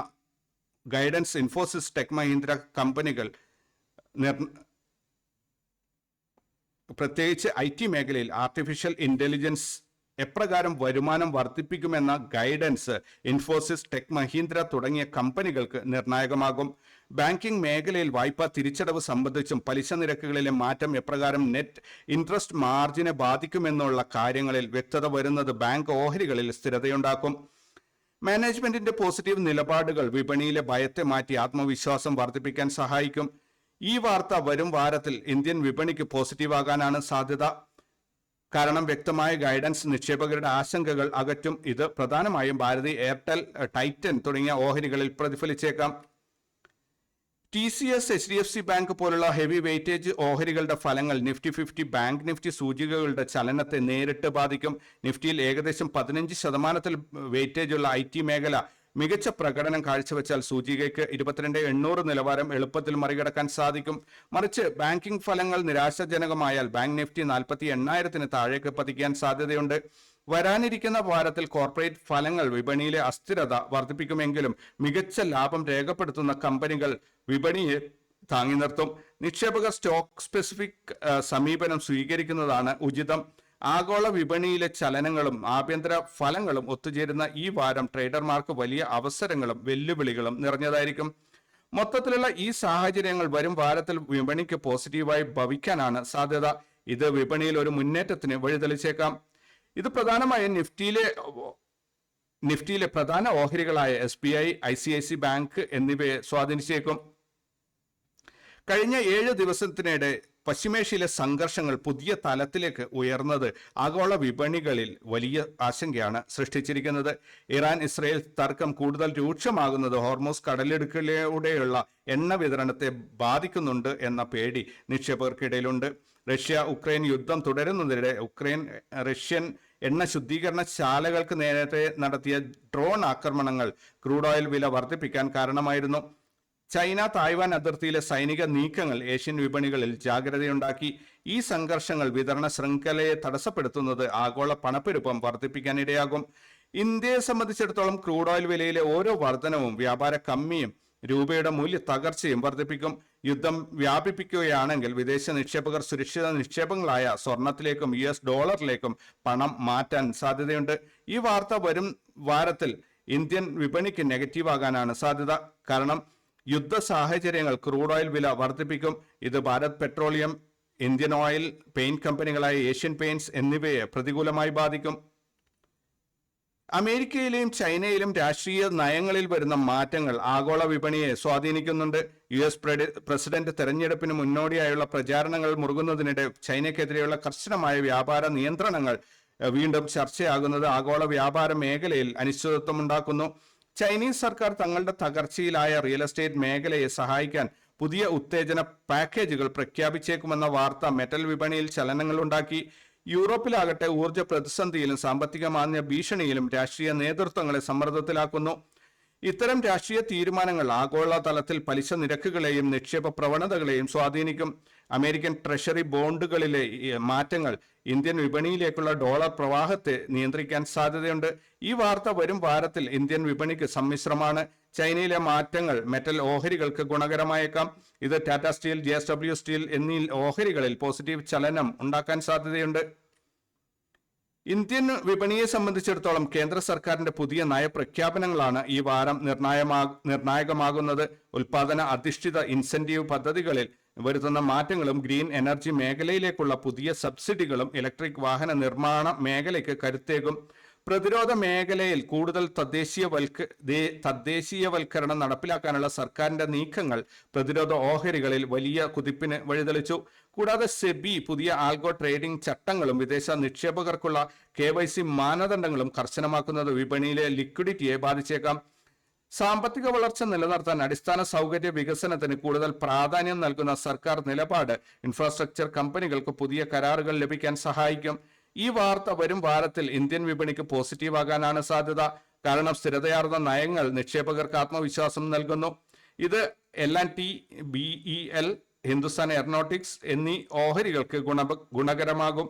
ഗൈഡൻസ് ഇൻഫോസിസ്, ടെക് മഹീന്ദ്ര കമ്പനികൾ പ്രത്യേകിച്ച് IT മേഖലയിൽ ആർട്ടിഫിഷ്യൽ ഇന്റലിജൻസ് എപ്രകാരം വരുമാനം വർദ്ധിപ്പിക്കുമെന്ന ഗൈഡൻസ് ഇൻഫോസിസ്, ടെക് മഹീന്ദ്ര തുടങ്ങിയ കമ്പനികൾക്ക് നിർണായകമാകും. ബാങ്കിംഗ് മേഖലയിൽ വായ്പാ തിരിച്ചടവ് സംബന്ധിച്ചും പലിശ നിരക്കുകളിലെ മാറ്റം എപ്രകാരം നെറ്റ് ഇൻട്രസ്റ്റ് മാർജിനെ ബാധിക്കുമെന്നുള്ള കാര്യങ്ങളിൽ വ്യക്തത വരുന്നത് ബാങ്ക് ഓഹരികളിൽ സ്ഥിരതയുണ്ടാക്കും. മാനേജ്മെന്റിന്റെ പോസിറ്റീവ് നിലപാടുകൾ വിപണിയിലെ ഭയത്തെ മാറ്റി ആത്മവിശ്വാസം വർദ്ധിപ്പിക്കാൻ സഹായിക്കും. ഈ വാർത്ത വരും വാരത്തിൽ ഇന്ത്യൻ വിപണിക്ക് പോസിറ്റീവ് ആകാനാണ് സാധ്യത. കാരണം വ്യക്തമായ ഗൈഡൻസ് നിക്ഷേപകരുടെ ആശങ്കകൾ അകറ്റും. ഇത് പ്രധാനമായും ഭാരതി എയർടെൽ, ടൈറ്റൻ തുടങ്ങിയ ഓഹരികളിൽ പ്രതിഫലിച്ചേക്കാം. TCS, HDFC ബാങ്ക് പോലുള്ള ഹെവി വെയിറ്റേജ് ഓഹരികളുടെ ഫലങ്ങൾ നിഫ്റ്റി 50, ബാങ്ക് നിഫ്റ്റി സൂചികകളുടെ ചലനത്തെ നേരിട്ട് ബാധിക്കും. നിഫ്റ്റിയിൽ ഏകദേശം 15% വെയിറ്റേജുള്ള IT മേഖല മികച്ച പ്രകടനം കാഴ്ചവെച്ചാൽ സൂചികയ്ക്ക് 22,800 നിലവാരം എളുപ്പത്തിൽ മറികടക്കാൻ സാധിക്കും. മറിച്ച് ബാങ്കിംഗ് ഫലങ്ങൾ നിരാശാജനകമായാൽ ബാങ്ക് നിഫ്റ്റി 48,000 താഴേക്ക് പതിക്കാൻ സാധ്യതയുണ്ട്. വരാനിരിക്കുന്ന വാരത്തിൽ കോർപ്പറേറ്റ് ഫലങ്ങൾ വിപണിയിലെ അസ്ഥിരത വർദ്ധിപ്പിക്കുമെങ്കിലും മികച്ച ലാഭം രേഖപ്പെടുത്തുന്ന കമ്പനികൾ വിപണിയെ താങ്ങി നിർത്തും. നിക്ഷേപകർ സ്റ്റോക്ക് സ്പെസിഫിക് സമീപനം സ്വീകരിക്കുന്നതാണ് ഉചിതം. ആഗോള വിപണിയിലെ ചലനങ്ങളും ആഭ്യന്തര ഫലങ്ങളും ഒത്തുചേരുന്ന ഈ വാരം ട്രേഡർമാർക്ക് വലിയ അവസരങ്ങളും വെല്ലുവിളികളും നിറഞ്ഞതായിരിക്കും. മൊത്തത്തിലുള്ള ഈ സാഹചര്യങ്ങൾ വരും വാരത്തിൽ വിപണിക്ക് പോസിറ്റീവായി ഭവിക്കാനാണ് സാധ്യത. ഇത് വിപണിയിൽ ഒരു മുന്നേറ്റത്തിന് വഴിതെളിച്ചേക്കാം. ഇത് പ്രധാനമായും നിഫ്റ്റിയിലെ പ്രധാന ഓഹരികളായ SBI, ICICI ബാങ്ക് എന്നിവയെ സ്വാധീനിച്ചേക്കും. കഴിഞ്ഞ 7 ദിവസത്തിനിടെ പശ്ചിമേഷ്യയിലെ സംഘർഷങ്ങൾ പുതിയ തലത്തിലേക്ക് ഉയർന്നത് ആഗോള വിപണികളിൽ വലിയ ആശങ്കയാണ് സൃഷ്ടിച്ചിരിക്കുന്നത്. ഇറാൻ-ഇസ്രയേൽ തർക്കം കൂടുതൽ രൂക്ഷമാകുന്നത് ഹോർമൂസ് കടലിടുക്കിലൂടെയുള്ള എണ്ണ വിതരണത്തെ ബാധിക്കുന്നുണ്ട് എന്ന പേടി നിക്ഷേപകർക്കിടയിലുണ്ട്. റഷ്യ-ഉക്രൈൻ യുദ്ധം തുടരുന്നതിനിടെ റഷ്യൻ എണ്ണ ശുദ്ധീകരണ ശാലകൾക്ക് നേരത്തെ നടത്തിയ ഡ്രോൺ ആക്രമണങ്ങൾ ക്രൂഡ് ഓയിൽ വില വർദ്ധിപ്പിക്കാൻ കാരണമായിരുന്നു. ചൈന തായ്വാൻ അതിർത്തിയിലെ സൈനിക നീക്കങ്ങൾ ഏഷ്യൻ വിപണികളിൽ ജാഗ്രതയുണ്ടാക്കി. ഈ സംഘർഷങ്ങൾ വിതരണ ശൃംഖലയെ തടസ്സപ്പെടുത്തുന്നത് ആഗോള പണപ്പെരുപ്പം വർദ്ധിപ്പിക്കാനിടയാകും. ഇന്ത്യയെ സംബന്ധിച്ചിടത്തോളം ക്രൂഡ് ഓയിൽ വിലയിലെ ഓരോ വർധനവും വ്യാപാര കമ്മിയും രൂപയുടെ മൂല്യ തകർച്ചയും വർദ്ധിപ്പിക്കും. യുദ്ധം വ്യാപിപ്പിക്കുകയാണെങ്കിൽ വിദേശ നിക്ഷേപകർ സുരക്ഷിത നിക്ഷേപങ്ങളായ സ്വർണത്തിലേക്കും US ഡോളറിലേക്കും പണം മാറ്റാൻ സാധ്യതയുണ്ട്. ഈ വാർത്ത വരും വാരത്തിൽ ഇന്ത്യൻ വിപണിക്ക് നെഗറ്റീവാകാനാണ് സാധ്യത. കാരണം യുദ്ധ സാഹചര്യങ്ങൾ ക്രൂഡ് ഓയിൽ വില വർദ്ധിപ്പിക്കും. ഇത് Bharat petroleum, Indian oil, paint കമ്പനികളായ ഏഷ്യൻ പെയിന്റ്സ് എന്നിവയെ പ്രതികൂലമായി ബാധിക്കും. അമേരിക്കയിലെയും ചൈനയിലും രാഷ്ട്രീയ നയങ്ങളിൽ വരുന്ന മാറ്റങ്ങൾ ആഗോള വിപണിയെ സ്വാധീനിക്കുന്നുണ്ട്. US പ്രസിഡന്റ് തെരഞ്ഞെടുപ്പിന് മുന്നോടിയായുള്ള പ്രചാരണങ്ങൾ മുറുകുന്നതിനിടെ ചൈനയ്ക്കെതിരെയുള്ള കർശനമായ വ്യാപാര നിയന്ത്രണങ്ങൾ വീണ്ടും ചർച്ചയാകുന്നത് ആഗോള വ്യാപാര മേഖലയിൽ അനിശ്ചിതത്വമുണ്ടാക്കുന്നു. ചൈനീസ് സർക്കാർ തങ്ങളുടെ തകർച്ചയിലായ റിയൽ എസ്റ്റേറ്റ് മേഖലയെ സഹായിക്കാൻ പുതിയ ഉത്തേജന പാക്കേജുകൾ പ്രഖ്യാപിച്ചേക്കുമെന്ന വാർത്ത മെറ്റൽ വിപണിയിൽ ചലനങ്ങളുണ്ടാക്കി. യൂറോപ്പിലാകട്ടെ ഊർജ്ജ പ്രതിസന്ധിയിലും സാമ്പത്തിക മാന്ദ്യ ഭീഷണിയിലും രാഷ്ട്രീയ നേതൃത്വങ്ങളെ സമ്മർദ്ദത്തിലാക്കുന്നു. ഇത്തരം രാഷ്ട്രീയ തീരുമാനങ്ങൾ ആഗോള തലത്തിൽ പലിശ നിരക്കുകളെയും നിക്ഷേപ പ്രവണതകളെയും സ്വാധീനിക്കും. അമേരിക്കൻ ട്രഷറി ബോണ്ടുകളിലെ മാറ്റങ്ങൾ ഇന്ത്യൻ വിപണിയിലേക്കുള്ള ഡോളർ പ്രവാഹത്തെ നിയന്ത്രിക്കാൻ സാധ്യതയുണ്ട്. ഈ വാർത്ത വരും വാരത്തിൽ ഇന്ത്യൻ വിപണിക്ക് സമ്മിശ്രമാണ്. ചൈനയിലെ മാറ്റങ്ങൾ മെറ്റൽ ഓഹരികൾക്ക് ഗുണകരമായേക്കാം. ഇത് ടാറ്റ സ്റ്റീൽ, JSW സ്റ്റീൽ എന്നീ ഓഹരികളിൽ പോസിറ്റീവ് ചലനം ഉണ്ടാക്കാൻ സാധ്യതയുണ്ട്. ഇന്ത്യൻ വിപണിയെ സംബന്ധിച്ചിടത്തോളം കേന്ദ്ര സർക്കാരിന്റെ പുതിയ നയപ്രഖ്യാപനങ്ങളാണ് ഈ വാരം നിർണായകമാകുന്നത്. ഉൽപാദന അധിഷ്ഠിത ഇൻസെന്റീവ് പദ്ധതികളിൽ വരുത്തുന്ന മാറ്റങ്ങളും ഗ്രീൻ എനർജി മേഖലയിലേക്കുള്ള പുതിയ സബ്സിഡികളും ഇലക്ട്രിക് വാഹന നിർമ്മാണ മേഖലയ്ക്ക് കരുത്തേകും. പ്രതിരോധ മേഖലയിൽ കൂടുതൽ തദ്ദേശീയവൽക്കരണം നടപ്പിലാക്കാനുള്ള സർക്കാരിന്റെ നീക്കങ്ങൾ പ്രതിരോധ ഓഹരികളിൽ വലിയ കുതിപ്പിന് വഴിതെളിച്ചു. കൂടാതെ സെബി പുതിയ ആൽഗോ ട്രേഡിംഗ് ചട്ടങ്ങളും വിദേശ നിക്ഷേപകർക്കുള്ള KYC മാനദണ്ഡങ്ങളും കർശനമാക്കുന്നത് വിപണിയിലെ ലിക്വിഡിറ്റിയെ ബാധിച്ചേക്കാം. സാമ്പത്തിക വളർച്ച നിലനിർത്താൻ അടിസ്ഥാന സൗകര്യ വികസനത്തിന് കൂടുതൽ പ്രാധാന്യം നൽകുന്ന സർക്കാർ നിലപാട് ഇൻഫ്രാസ്ട്രക്ചർ കമ്പനികൾക്ക് പുതിയ കരാറുകൾ ലഭിക്കാൻ സഹായിക്കും. ഈ വാർത്ത വരും വാരത്തിൽ ഇന്ത്യൻ വിപണിക്ക് പോസിറ്റീവാകാനാണ് സാധ്യത. കാരണം സ്ഥിരതയാർന്ന നയങ്ങൾ നിക്ഷേപകർക്ക് ആത്മവിശ്വാസം നൽകുന്നു. ഇത് L&T, BEL, ഹിന്ദുസ്ഥാൻ എയറോനോട്ടിക്സ് എന്നീ ഓഹരികൾക്ക് ഗുണകരമാകും.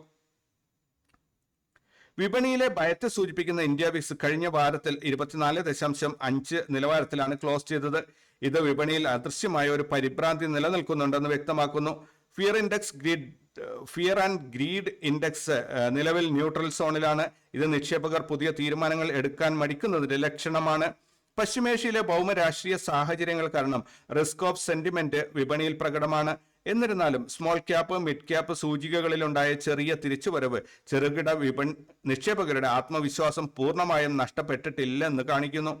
വിപണിയിലെ ഭയത്തെ സൂചിപ്പിക്കുന്ന ഇന്ത്യ വിക്സ് കഴിഞ്ഞ വാരത്തിൽ 24.5 നിലവാരത്തിലാണ് ക്ലോസ് ചെയ്തത്. ഇത് വിപണിയിൽ അദൃശ്യമായ ഒരു പരിഭ്രാന്തി നിലനിൽക്കുന്നുണ്ടെന്ന് വ്യക്തമാക്കുന്നു. ഫിയർ ആൻഡ് ഗ്രീഡ് ഇൻഡെക്സ് നിലവിൽ ന്യൂട്രൽ സോണിലാണ്. ഇത് നിക്ഷേപകർ പുതിയ തീരുമാനങ്ങൾ എടുക്കാൻ മടിക്കുന്നതിന്റെ ലക്ഷണമാണ്. പശ്ചിമേഷ്യയിലെ ഭൗമരാഷ്ട്രീയ സാഹചര്യങ്ങൾ കാരണം റിസ്ക് ഓഫ് സെന്റിമെന്റ് വിപണിയിൽ പ്രകടമാണ്. എന്നിരുന്നാലും സ്മോൾ ക്യാപ്പ്, മിഡ് ക്യാപ്പ് സൂചികകളിലുണ്ടായ ചെറിയ തിരിച്ചുവരവ് ചെറുകിട നിക്ഷേപകരുടെ ആത്മവിശ്വാസം പൂർണ്ണമായും നഷ്ടപ്പെട്ടിട്ടില്ലെന്ന് കാണിക്കുന്നു.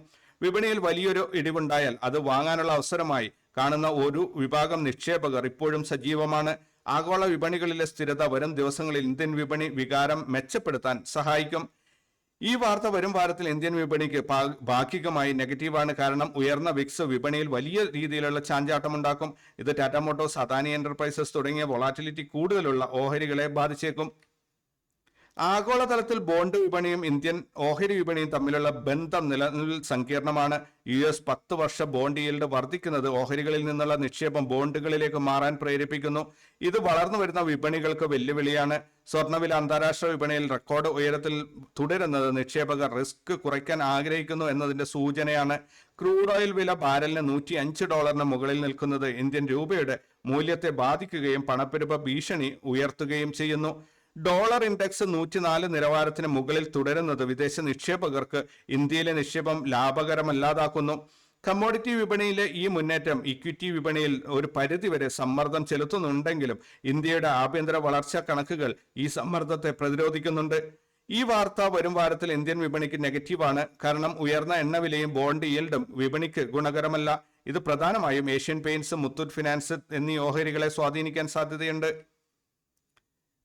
വിപണിയിൽ വലിയൊരു ഇടിവുണ്ടായാൽ അത് വാങ്ങാനുള്ള അവസരമായി കാണുന്ന ഒരു വിഭാഗം നിക്ഷേപകർ ഇപ്പോഴും സജീവമാണ്. ആഗോള വിപണികളിലെ സ്ഥിരത വരും ദിവസങ്ങളിൽ ഇന്ത്യൻ വിപണി വികാരം മെച്ചപ്പെടുത്താൻ സഹായിക്കും. ഈ വാർത്ത വരും വാരത്തിൽ ഇന്ത്യൻ വിപണിക്ക് ഭാഗികമായി നെഗറ്റീവാണ്. കാരണം ഉയർന്ന വിക്സ് വിപണിയിൽ വലിയ രീതിയിലുള്ള ചാഞ്ചാട്ടമുണ്ടാക്കും. ഇത് ടാറ്റ മോട്ടോഴ്സ്, അദാനി എന്റർപ്രൈസസ് തുടങ്ങിയ വൊളാറ്റിലിറ്റി കൂടുതലുള്ള ഓഹരികളെ ബാധിച്ചേക്കും. ആഗോളതലത്തിൽ ബോണ്ട് വിപണിയും ഇന്ത്യൻ ഓഹരി വിപണിയും തമ്മിലുള്ള ബന്ധം നിലവിൽ സങ്കീർണമാണ്. US 10 വർഷ ബോണ്ട് yield വർദ്ധിക്കുന്നത് ഓഹരികളിൽ നിന്നുള്ള നിക്ഷേപം ബോണ്ടുകളിലേക്ക് മാറാൻ പ്രേരിപ്പിക്കുന്നു. ഇത് വളർന്നു വരുന്ന വിപണികൾക്ക് വെല്ലുവിളിയാണ്. സ്വർണ്ണവില അന്താരാഷ്ട്ര വിപണിയിൽ റെക്കോർഡ് ഉയരത്തിൽ തുടരുന്നത് നിക്ഷേപകർ റിസ്ക് കുറയ്ക്കാൻ ആഗ്രഹിക്കുന്നു എന്നതിന്റെ സൂചനയാണ്. ക്രൂഡ് ഓയിൽ വില ബാരലിന് $105 മുകളിൽ നിൽക്കുന്നത് ഇന്ത്യൻ രൂപയുടെ മൂല്യത്തെ ബാധിക്കുകയും പണപ്പെരുപ്പ ഭീഷണി ഉയർത്തുകയും ചെയ്യുന്നു. ഡോളർ ഇൻഡെക്സ് 104 നിലവാരത്തിന് മുകളിൽ തുടരുന്നത് വിദേശ നിക്ഷേപകർക്ക് ഇന്ത്യയിലെ നിക്ഷേപം ലാഭകരമല്ലാതാക്കുന്നു. കമ്മോഡിറ്റി വിപണിയിലെ ഈ മുന്നേറ്റം ഇക്വിറ്റി വിപണിയിൽ ഒരു പരിധിവരെ സമ്മർദ്ദം ചെലുത്തുന്നുണ്ടെങ്കിലും ഇന്ത്യയുടെ ആഭ്യന്തര വളർച്ചാ കണക്കുകൾ ഈ സമ്മർദ്ദത്തെ പ്രതിരോധിക്കുന്നുണ്ട്. ഈ വാർത്ത വരും വാരത്തിൽ ഇന്ത്യൻ വിപണിക്ക് നെഗറ്റീവാണ്. കാരണം ഉയർന്ന എണ്ണവിലയും ബോണ്ട് yield വിപണിക്ക് ഗുണകരമല്ല. ഇത് പ്രധാനമായും ഏഷ്യൻ പെയിന്റ്സ്, മുത്തൂറ്റ് ഫിനാൻസ് എന്നീ ഓഹരികളെ സ്വാധീനിക്കാൻ സാധ്യതയുണ്ട്.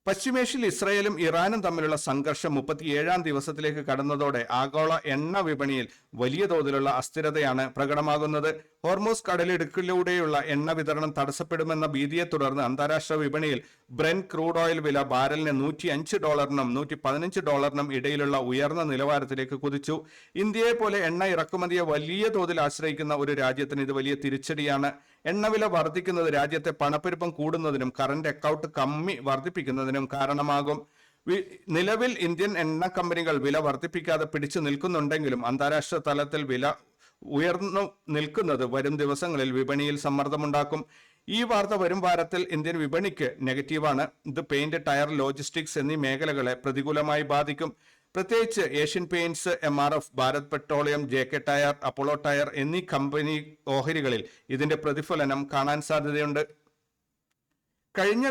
പശ്ചിമേഷ്യയിൽ ഇസ്രയേലും ഇറാനും തമ്മിലുള്ള സംഘർഷം 37ാം ദിവസത്തിലേക്ക് കടന്നതോടെ ആഗോള എണ്ണ വിപണിയിൽ വലിയ തോതിലുള്ള അസ്ഥിരതയാണ് പ്രകടമാകുന്നത്. ഹോർമൂസ് കടലിടുക്കിലൂടെയുള്ള എണ്ണ വിതരണം തടസ്സപ്പെടുമെന്ന ഭീതിയെ തുടർന്ന് അന്താരാഷ്ട്ര വിപണിയിൽ ബ്രെന്റ് ക്രൂഡ് ഓയിൽ വില ബാരലിന് $105 $115 ഇടയിലുള്ള ഉയർന്ന നിലവാരത്തിലേക്ക് കുതിച്ചു. ഇന്ത്യയെ പോലെ എണ്ണ ഇറക്കുമതിയെ വലിയ തോതിൽ ആശ്രയിക്കുന്ന ഒരു രാജ്യത്തിന് ഇത് വലിയ തിരിച്ചടിയാണ്. എണ്ണവില വർദ്ധിക്കുന്നത് രാജ്യത്തെ പണപ്പെരുപ്പം കൂടുന്നതിനും കറന്റ് അക്കൗണ്ട് കമ്മി വർദ്ധിപ്പിക്കുന്നതിനും കാരണമാകും. നിലവിൽ ഇന്ത്യൻ എണ്ണ കമ്പനികൾ വില വർദ്ധിപ്പിക്കാതെ പിടിച്ചു നിൽക്കുന്നുണ്ടെങ്കിലും അന്താരാഷ്ട്ര തലത്തിൽ വില ഉയർന്നു നിൽക്കുന്നത് വരും ദിവസങ്ങളിൽ വിപണിയിൽ സമ്മർദ്ദമുണ്ടാക്കും. ഈ വാർത്ത വരും വാരത്തിൽ ഇന്ത്യൻ വിപണിക്ക് നെഗറ്റീവാണ്. ഇത് പെയിന്റ്, ടയർ, ലോജിസ്റ്റിക്സ് എന്നീ മേഖലകളെ പ്രതികൂലമായി ബാധിക്കും. പ്രത്യേകിച്ച് Asian paints, MRF, Bharat petroleum, JK tyre, Apollo tyre എന്നീ കമ്പനി ഓഹരികളിൽ ഇതിന്റെ പ്രതിഫലനം കാണാൻ സാധ്യതയുണ്ട്. കഴിഞ്ഞ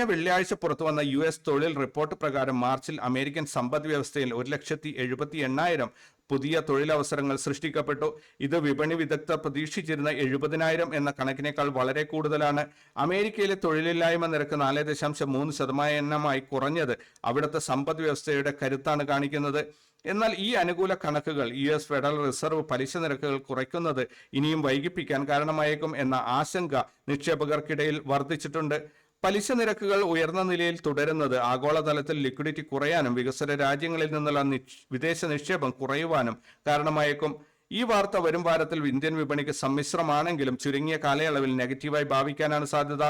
വെള്ളിയാഴ്ച പുറത്തു വന്ന US തൊഴിൽ റിപ്പോർട്ട് പ്രകാരം മാർച്ചിൽ അമേരിക്കൻ സമ്പദ് വ്യവസ്ഥയിൽ 1,78,000 പുതിയ തൊഴിലവസരങ്ങൾ സൃഷ്ടിക്കപ്പെട്ടു. ഇത് വിപണി വിദഗ്ധർ പ്രതീക്ഷിച്ചിരുന്ന 70,000 എന്ന കണക്കിനേക്കാൾ വളരെ കൂടുതലാണ്. അമേരിക്കയിലെ തൊഴിലില്ലായ്മ നിരക്ക് 4.3% കുറഞ്ഞത് അവിടുത്തെ സമ്പദ് വ്യവസ്ഥയുടെ കരുത്താണ് കാണിക്കുന്നത്. എന്നാൽ ഈ അനുകൂല കണക്കുകൾ US ഫെഡറൽ റിസർവ് പലിശ നിരക്കുകൾ കുറയ്ക്കുന്നത് ഇനിയും വൈകിപ്പിക്കാൻ കാരണമായേക്കും എന്ന ആശങ്ക നിക്ഷേപകർക്കിടയിൽ വർദ്ധിച്ചിട്ടുണ്ട്. പലിശ നിരക്കുകൾ ഉയർന്ന നിലയിൽ തുടരുന്നത് ആഗോളതലത്തിൽ ലിക്വിഡിറ്റി കുറയാനും വികസ്വര രാജ്യങ്ങളിൽ നിന്നുള്ള വിദേശ നിക്ഷേപം കുറയുവാനും കാരണമായേക്കും. ഈ വാർത്ത വരും വാരത്തിൽ ഇന്ത്യൻ വിപണിക്ക് സമ്മിശ്രമാണെങ്കിലും ചുരുങ്ങിയ കാലയളവിൽ നെഗറ്റീവായി ഭാവിക്കാനാണ് സാധ്യത.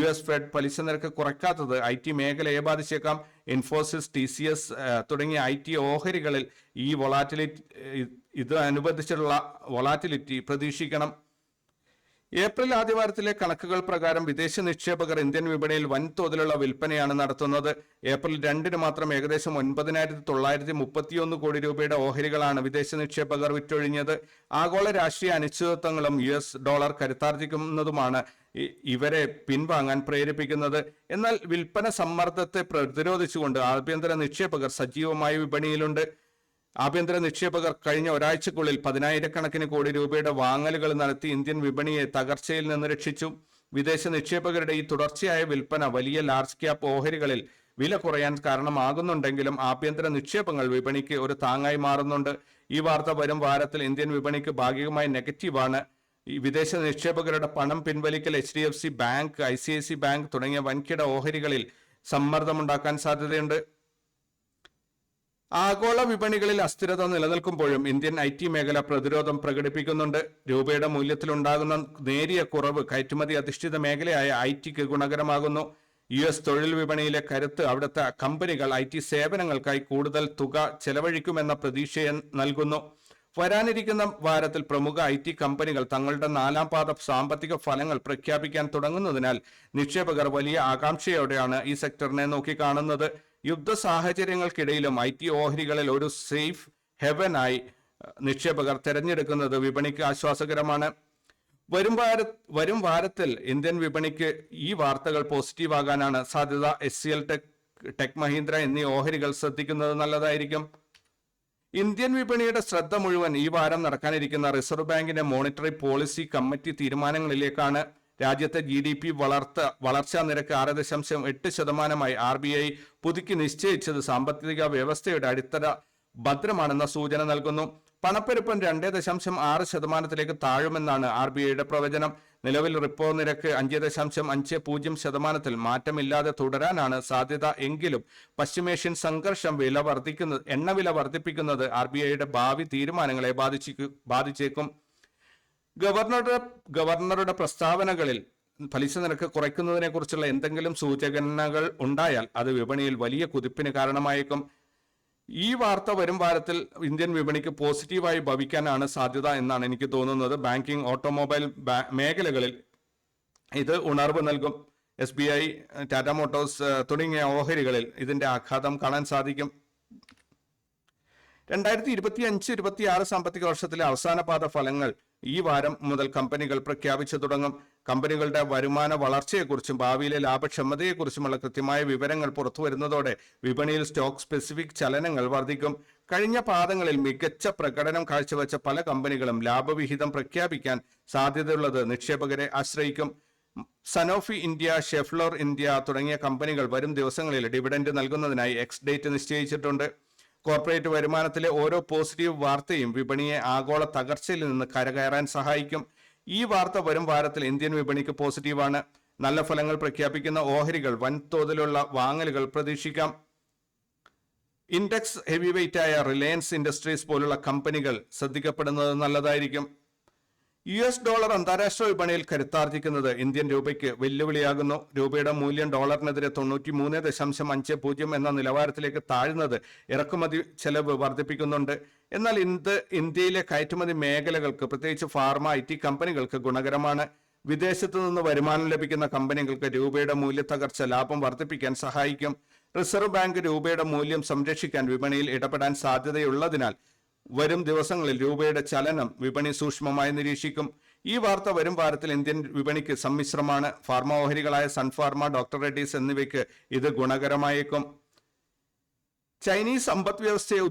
US ഫെഡ് പലിശ നിരക്ക് കുറയ്ക്കാത്തത് IT മേഖലയെ ബാധിച്ചേക്കാം. ഇൻഫോസിസ്, TCS തുടങ്ങിയ IT ഓഹരികളിൽ ഈ അനുബന്ധിച്ചുള്ള വൊളാറ്റിലിറ്റി പ്രതീക്ഷിക്കണം. ഏപ്രിൽ ആദ്യവാരത്തിലെ കണക്കുകൾ പ്രകാരം വിദേശ നിക്ഷേപകർ ഇന്ത്യൻ വിപണിയിൽ വൻതോതിലുള്ള വിൽപ്പനയാണ് നടത്തുന്നത്. ഏപ്രിൽ 2 മാത്രം ഏകദേശം 9,931 കോടി രൂപയുടെ ഓഹരികളാണ് വിദേശ നിക്ഷേപകർ വിറ്റൊഴിഞ്ഞത്. ആഗോള രാഷ്ട്രീയ അനിശ്ചിതത്വങ്ങളും US ഡോളർ കരുത്താർജിക്കുന്നതുമാണ് ഇവരെ പിൻവാങ്ങാൻ പ്രേരിപ്പിക്കുന്നത്. എന്നാൽ വിൽപ്പന സമ്മർദ്ദത്തെ പ്രതിരോധിച്ചുകൊണ്ട് ആഭ്യന്തര നിക്ഷേപകർ സജീവമായ വിപണിയിലുണ്ട്. ആഭ്യന്തര നിക്ഷേപകർ കഴിഞ്ഞ ഒരാഴ്ചക്കുള്ളിൽ 10,000 കോടി രൂപയുടെ വാങ്ങലുകൾ നടത്തി ഇന്ത്യൻ വിപണിയെ തകർച്ചയിൽ നിന്ന് രക്ഷിച്ചു. വിദേശ നിക്ഷേപകരുടെ ഈ തുടർച്ചയായ വിൽപ്പന വലിയ ലാർജ് ക്യാപ് ഓഹരികളിൽ വില കുറയാൻ കാരണമാകുന്നുണ്ടെങ്കിലും ആഭ്യന്തര നിക്ഷേപങ്ങൾ വിപണിക്ക് ഒരു താങ്ങായി മാറുന്നുണ്ട്. ഈ വാർത്ത വരും വാരത്തിൽ ഇന്ത്യൻ വിപണിക്ക് ഭാഗികമായി നെഗറ്റീവാണ്. ഈ വിദേശ നിക്ഷേപകരുടെ പണം പിൻവലിക്കൽ HDFC ബാങ്ക്, ICICI ബാങ്ക് തുടങ്ങിയ വൻകിട ഓഹരികളിൽ സമ്മർദ്ദമുണ്ടാക്കാൻ സാധ്യതയുണ്ട്. ആഗോള വിപണികളിൽ അസ്ഥിരത നിലനിൽക്കുമ്പോഴും ഇന്ത്യൻ IT മേഖല പ്രതിരോധം പ്രകടിപ്പിക്കുന്നുണ്ട്. രൂപയുടെ മൂല്യത്തിലുണ്ടാകുന്ന നേരിയ കുറവ് കയറ്റുമതി അധിഷ്ഠിത മേഖലയായ ITക്ക് ഗുണകരമാകുന്നു. US തൊഴിൽ വിപണിയിലെ കരുത്ത് അവിടുത്തെ കമ്പനികൾ IT സേവനങ്ങൾക്കായി കൂടുതൽ തുക ചെലവഴിക്കുമെന്ന പ്രതീക്ഷയെ നൽകുന്നു. വരാനിരിക്കുന്ന വാരത്തിൽ പ്രമുഖ IT കമ്പനികൾ തങ്ങളുടെ 4ാം പാദ സാമ്പത്തിക ഫലങ്ങൾ പ്രഖ്യാപിക്കാൻ തുടങ്ങുന്നതിനാൽ നിക്ഷേപകർ വലിയ ആകാംക്ഷയോടെയാണ് ഈ സെക്ടറിനെ നോക്കിക്കാണുന്നത്. യുദ്ധ സാഹചര്യങ്ങൾക്കിടയിലും IT ഓഹരികളിൽ ഒരു സേഫ് ഹെവനായി നിക്ഷേപകർ തെരഞ്ഞെടുക്കുന്നത് വിപണിക്ക് ആശ്വാസകരമാണ്. വരും വാരത്തിൽ ഇന്ത്യൻ വിപണിക്ക് ഈ വാർത്തകൾ പോസിറ്റീവ് ആകാനാണ് സാധ്യത. HCL ടെക് മഹീന്ദ്ര എന്നീ ഓഹരികൾ ശ്രദ്ധിക്കുന്നത് നല്ലതായിരിക്കും. ഇന്ത്യൻ വിപണിയുടെ ശ്രദ്ധ മുഴുവൻ ഈ വാരം നടക്കാനിരിക്കുന്ന റിസർവ് ബാങ്കിന്റെ മോണിറ്ററി പോളിസി കമ്മിറ്റി തീരുമാനങ്ങളിലേക്കാണ്. രാജ്യത്തെ GDP വളർച്ചാ നിരക്ക് 6.8% RBI പുതുക്കി നിശ്ചയിച്ചത് സാമ്പത്തിക വ്യവസ്ഥയുടെ അടിത്തറ ഭദ്രമാണെന്ന സൂചന നൽകുന്നു. പണപ്പെരുപ്പം 2.6% താഴുമെന്നാണ് RBIയുടെ പ്രവചനം. നിലവിൽ റിപ്പോ നിരക്ക് 5.50% മാറ്റമില്ലാതെ തുടരാനാണ് സാധ്യത എങ്കിലും പശ്ചിമേഷ്യൻ സംഘർഷം എണ്ണവില വർദ്ധിപ്പിക്കുന്നത് RBIയുടെ ഭാവി തീരുമാനങ്ങളെ ബാധിച്ചേക്കും. ഗവർണറുടെ പ്രസ്താവനകളിൽ പലിശ നിരക്ക് കുറയ്ക്കുന്നതിനെ കുറിച്ചുള്ള എന്തെങ്കിലും സൂചനകൾ ഉണ്ടായാൽ അത് വിപണിയിൽ വലിയ കുതിപ്പിന് കാരണമായേക്കും. ഈ വാർത്ത വരും വാരത്തിൽ ഇന്ത്യൻ വിപണിക്ക് പോസിറ്റീവായി ഭവിക്കാനാണ് സാധ്യത എന്നാണ് എനിക്ക് തോന്നുന്നത്. ബാങ്കിംഗ്, ഓട്ടോമൊബൈൽ മേഖലകളിൽ ഇത് ഉണർവ് നൽകും. SBI, ടാറ്റ മോട്ടോഴ്സ് തുടങ്ങിയ ഓഹരികളിൽ ഇതിന്റെ ആഘാതം കാണാൻ സാധിക്കും. 2025-26 സാമ്പത്തിക വർഷത്തിലെ അവസാന പാദ ഫലങ്ങൾ ഈ വാരം മുതൽ കമ്പനികൾ പ്രഖ്യാപിച്ചു തുടങ്ങും. കമ്പനികളുടെ വരുമാന വളർച്ചയെക്കുറിച്ചും ഭാവിയിലെ ലാഭക്ഷമതയെക്കുറിച്ചുമുള്ള കൃത്യമായ വിവരങ്ങൾ പുറത്തുവരുന്നതോടെ വിപണിയിൽ സ്റ്റോക്ക് സ്പെസിഫിക് ചലനങ്ങൾ വർദ്ധിക്കും. കഴിഞ്ഞ പാദങ്ങളിൽ മികച്ച പ്രകടനം കാഴ്ചവെച്ച പല കമ്പനികളും ലാഭവിഹിതം പ്രഖ്യാപിക്കാൻ സാധ്യതയുള്ളത് നിക്ഷേപകരെ ആശ്രയിക്കും. സനോഫി ഇന്ത്യ, ഷെഫ്ലോർ ഇന്ത്യ തുടങ്ങിയ കമ്പനികൾ വരും ദിവസങ്ങളിൽ ഡിവിഡൻഡ് നൽകുന്നതിനായി എക്സ് ഡേറ്റ് നിശ്ചയിച്ചിട്ടുണ്ട്. കോർപ്പറേറ്റ് വരുമാനത്തിലെ ഓരോ പോസിറ്റീവ് വാർത്തയും വിപണിയെ ആഗോള തകർച്ചയിൽ നിന്ന് കരകയറാൻ സഹായിക്കും. ഈ വാർത്ത വരും വാരത്തിൽ ഇന്ത്യൻ വിപണിക്ക് പോസിറ്റീവാണ്. നല്ല ഫലങ്ങൾ പ്രഖ്യാപിക്കുന്ന ഓഹരികൾ വൻതോതിലുള്ള വാങ്ങലുകൾ പ്രതീക്ഷിക്കാം. ഇൻഡെക്സ് ഹെവി വെയിറ്റായ റിലയൻസ് ഇൻഡസ്ട്രീസ് പോലുള്ള കമ്പനികൾ ശ്രദ്ധിക്കപ്പെടുന്നത് നല്ലതായിരിക്കും. US ഡോളർ അന്താരാഷ്ട്ര വിപണിയിൽ കരുത്താർജിക്കുന്നത് ഇന്ത്യൻ രൂപയ്ക്ക് വെല്ലുവിളിയാകുന്നു. രൂപയുടെ മൂല്യം ഡോളറിനെതിരെ 93.50 എന്ന നിലവാരത്തിലേക്ക് താഴ്ന്നത് ഇറക്കുമതി ചെലവ് വർദ്ധിപ്പിക്കുന്നുണ്ട്. എന്നാൽ ഇന്ത്യയിലെ കയറ്റുമതി മേഖലകൾക്ക്, പ്രത്യേകിച്ച് ഫാർമ, IT കമ്പനികൾക്ക് ഗുണകരമാണ്. വിദേശത്തു നിന്ന് വരുമാനം ലഭിക്കുന്ന കമ്പനികൾക്ക് രൂപയുടെ മൂല്യത്തകർച്ച ലാഭം വർദ്ധിപ്പിക്കാൻ സഹായിക്കും. റിസർവ് ബാങ്ക് രൂപയുടെ മൂല്യം സംരക്ഷിക്കാൻ വിപണിയിൽ ഇടപെടാൻ സാധ്യതയുള്ളതിനാൽ വരും ദിവസങ്ങളിൽ രൂപയുടെ ചലനം വിപണി സൂക്ഷ്മമായി നിരീക്ഷിക്കും. ഈ വാർത്ത വരും വാരത്തിൽ ഇന്ത്യൻ വിപണിക്ക് സമ്മിശ്രമാണ്. ഫാർമ ഓഹരികളായ സൺഫാർമ, ഡോക്ടർ റെഡ്ഡീസ് എന്നിവയ്ക്ക് ഇത് ഗുണകരമായേക്കും. ചൈനീസ് സമ്പദ് വ്യവസ്ഥയെ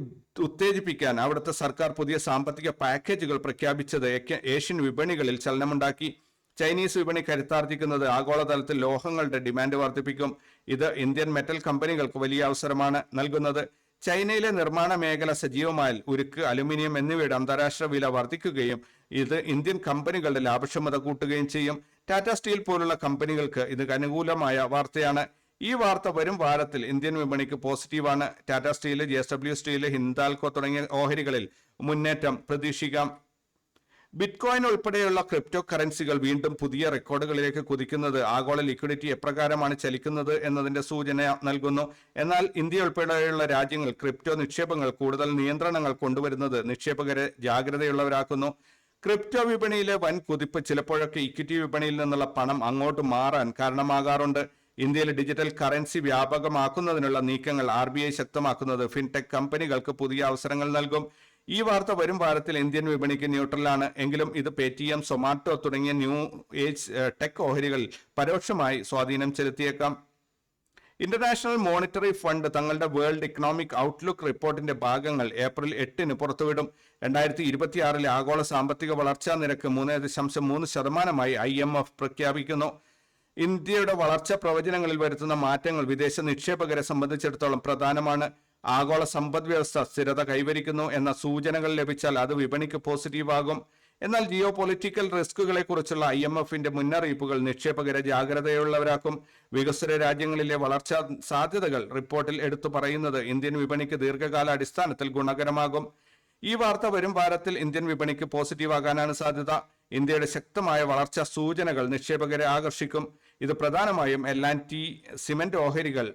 ഉത്തേജിപ്പിക്കാൻ അവിടുത്തെ സർക്കാർ പുതിയ സാമ്പത്തിക പാക്കേജുകൾ പ്രഖ്യാപിച്ചത് ഏഷ്യൻ വിപണികളിൽ ചലനമുണ്ടാക്കി. ചൈനീസ് വിപണി കരുത്താർജിക്കുന്നത് ആഗോളതലത്തിൽ ലോഹങ്ങളുടെ ഡിമാൻഡ് വർദ്ധിപ്പിക്കും. ഇത് ഇന്ത്യൻ മെറ്റൽ കമ്പനികൾക്ക് വലിയ അവസരമാണ് നൽകുന്നത്. ചൈനയിലെ നിർമ്മാണ മേഖല സജീവമായാൽ ഉരുക്ക്, അലുമിനിയം എന്നിവയുടെ അന്താരാഷ്ട്ര വില വർദ്ധിക്കുകയും ഇത് ഇന്ത്യൻ കമ്പനികളുടെ ലാഭക്ഷമത കൂട്ടുകയും ചെയ്യും. ടാറ്റ സ്റ്റീൽ പോലുള്ള കമ്പനികൾക്ക് ഇത് അനുകൂലമായ വാർത്തയാണ്. ഈ വാർത്ത വരും വാരത്തിൽ ഇന്ത്യൻ വിപണിക്ക് പോസിറ്റീവാണ്. Tata steel, JSW steel, Hindalco തുടങ്ങിയ ഓഹരികളിൽ മുന്നേറ്റം പ്രതീക്ഷിക്കാം. ബിറ്റ്കോയിൻ ഉൾപ്പെടെയുള്ള ക്രിപ്റ്റോ കറൻസികൾ വീണ്ടും പുതിയ റെക്കോർഡുകളിലേക്ക് കുതിക്കുന്നത് ആഗോള ലിക്വിഡിറ്റി എപ്രകാരമാണ് ചലിക്കുന്നത് എന്നതിന്റെ സൂചന നൽകുന്നു. എന്നാൽ ഇന്ത്യ ഉൾപ്പെടെയുള്ള രാജ്യങ്ങൾ ക്രിപ്റ്റോ നിക്ഷേപങ്ങൾ കൂടുതൽ നിയന്ത്രണങ്ങൾ കൊണ്ടുവരുന്നത് നിക്ഷേപകരെ ജാഗ്രതയുള്ളവരാക്കുന്നു. ക്രിപ്റ്റോ വിപണിയിലെ വൻ കുതിപ്പ് ചിലപ്പോഴൊക്കെ ഇക്വിറ്റി വിപണിയിൽ നിന്നുള്ള പണം അങ്ങോട്ട് മാറാൻ കാരണമാകാറുണ്ട്. ഇന്ത്യയിൽ ഡിജിറ്റൽ കറൻസി വ്യാപകമാക്കുന്നതിനുള്ള നീക്കങ്ങൾ RBI ശക്തമാക്കുന്നത് ഫിൻടെക് കമ്പനികൾക്ക് പുതിയ അവസരങ്ങൾ നൽകും. ഈ വാർത്ത വരും വാരത്തിൽ ഇന്ത്യൻ വിപണിക്ക് ന്യൂട്രലാണ്. എങ്കിലും ഇത് പേടിഎം, സൊമാറ്റോ തുടങ്ങിയ ന്യൂ ഏജ് ടെക് ഓഹരികളിൽ പരോക്ഷമായി സ്വാധീനം ചെലുത്തിയേക്കാം. ഇന്റർനാഷണൽ മോണിറ്ററി ഫണ്ട് തങ്ങളുടെ വേൾഡ് ഇക്കണോമിക് ഔട്ട്ലുക്ക് റിപ്പോർട്ടിന്റെ ഭാഗങ്ങൾ ഏപ്രിൽ 8 പുറത്തുവിടും. 2026 ആഗോള സാമ്പത്തിക വളർച്ചാ നിരക്ക് 3.3% IMF പ്രഖ്യാപിക്കുന്നു. ഇന്ത്യയുടെ വളർച്ചാ പ്രവചനങ്ങളിൽ വരുത്തുന്ന മാറ്റങ്ങൾ വിദേശ നിക്ഷേപകരെ സംബന്ധിച്ചിടത്തോളം പ്രധാനമാണ്. ആഗോള സമ്പദ് വ്യവസ്ഥ സ്ഥിരത കൈവരിക്കുന്നു എന്ന സൂചനകൾ ലഭിച്ചാൽ അത് വിപണിക്ക് പോസിറ്റീവാകും. എന്നാൽ ജിയോ പൊളിറ്റിക്കൽ റിസ്കുകളെ കുറിച്ചുള്ള IMFന്റെ മുന്നറിയിപ്പുകൾ നിക്ഷേപകരെ ജാഗ്രതയുള്ളവരാക്കും. വികസ്വര രാജ്യങ്ങളിലെ വളർച്ചാ സാധ്യതകൾ റിപ്പോർട്ടിൽ എടുത്തു പറയുന്നത് ഇന്ത്യൻ വിപണിക്ക് ദീർഘകാല അടിസ്ഥാനത്തിൽ ഗുണകരമാകും. ഈ വാർത്ത വരും വാരത്തിൽ ഇന്ത്യൻ വിപണിക്ക് പോസിറ്റീവാകാനാണ് സാധ്യത. ഇന്ത്യയുടെ ശക്തമായ വളർച്ചാ സൂചനകൾ നിക്ഷേപകരെ ആകർഷിക്കും. ഇത് പ്രധാനമായും L&T, സിമന്റ് ഓഹരികൾ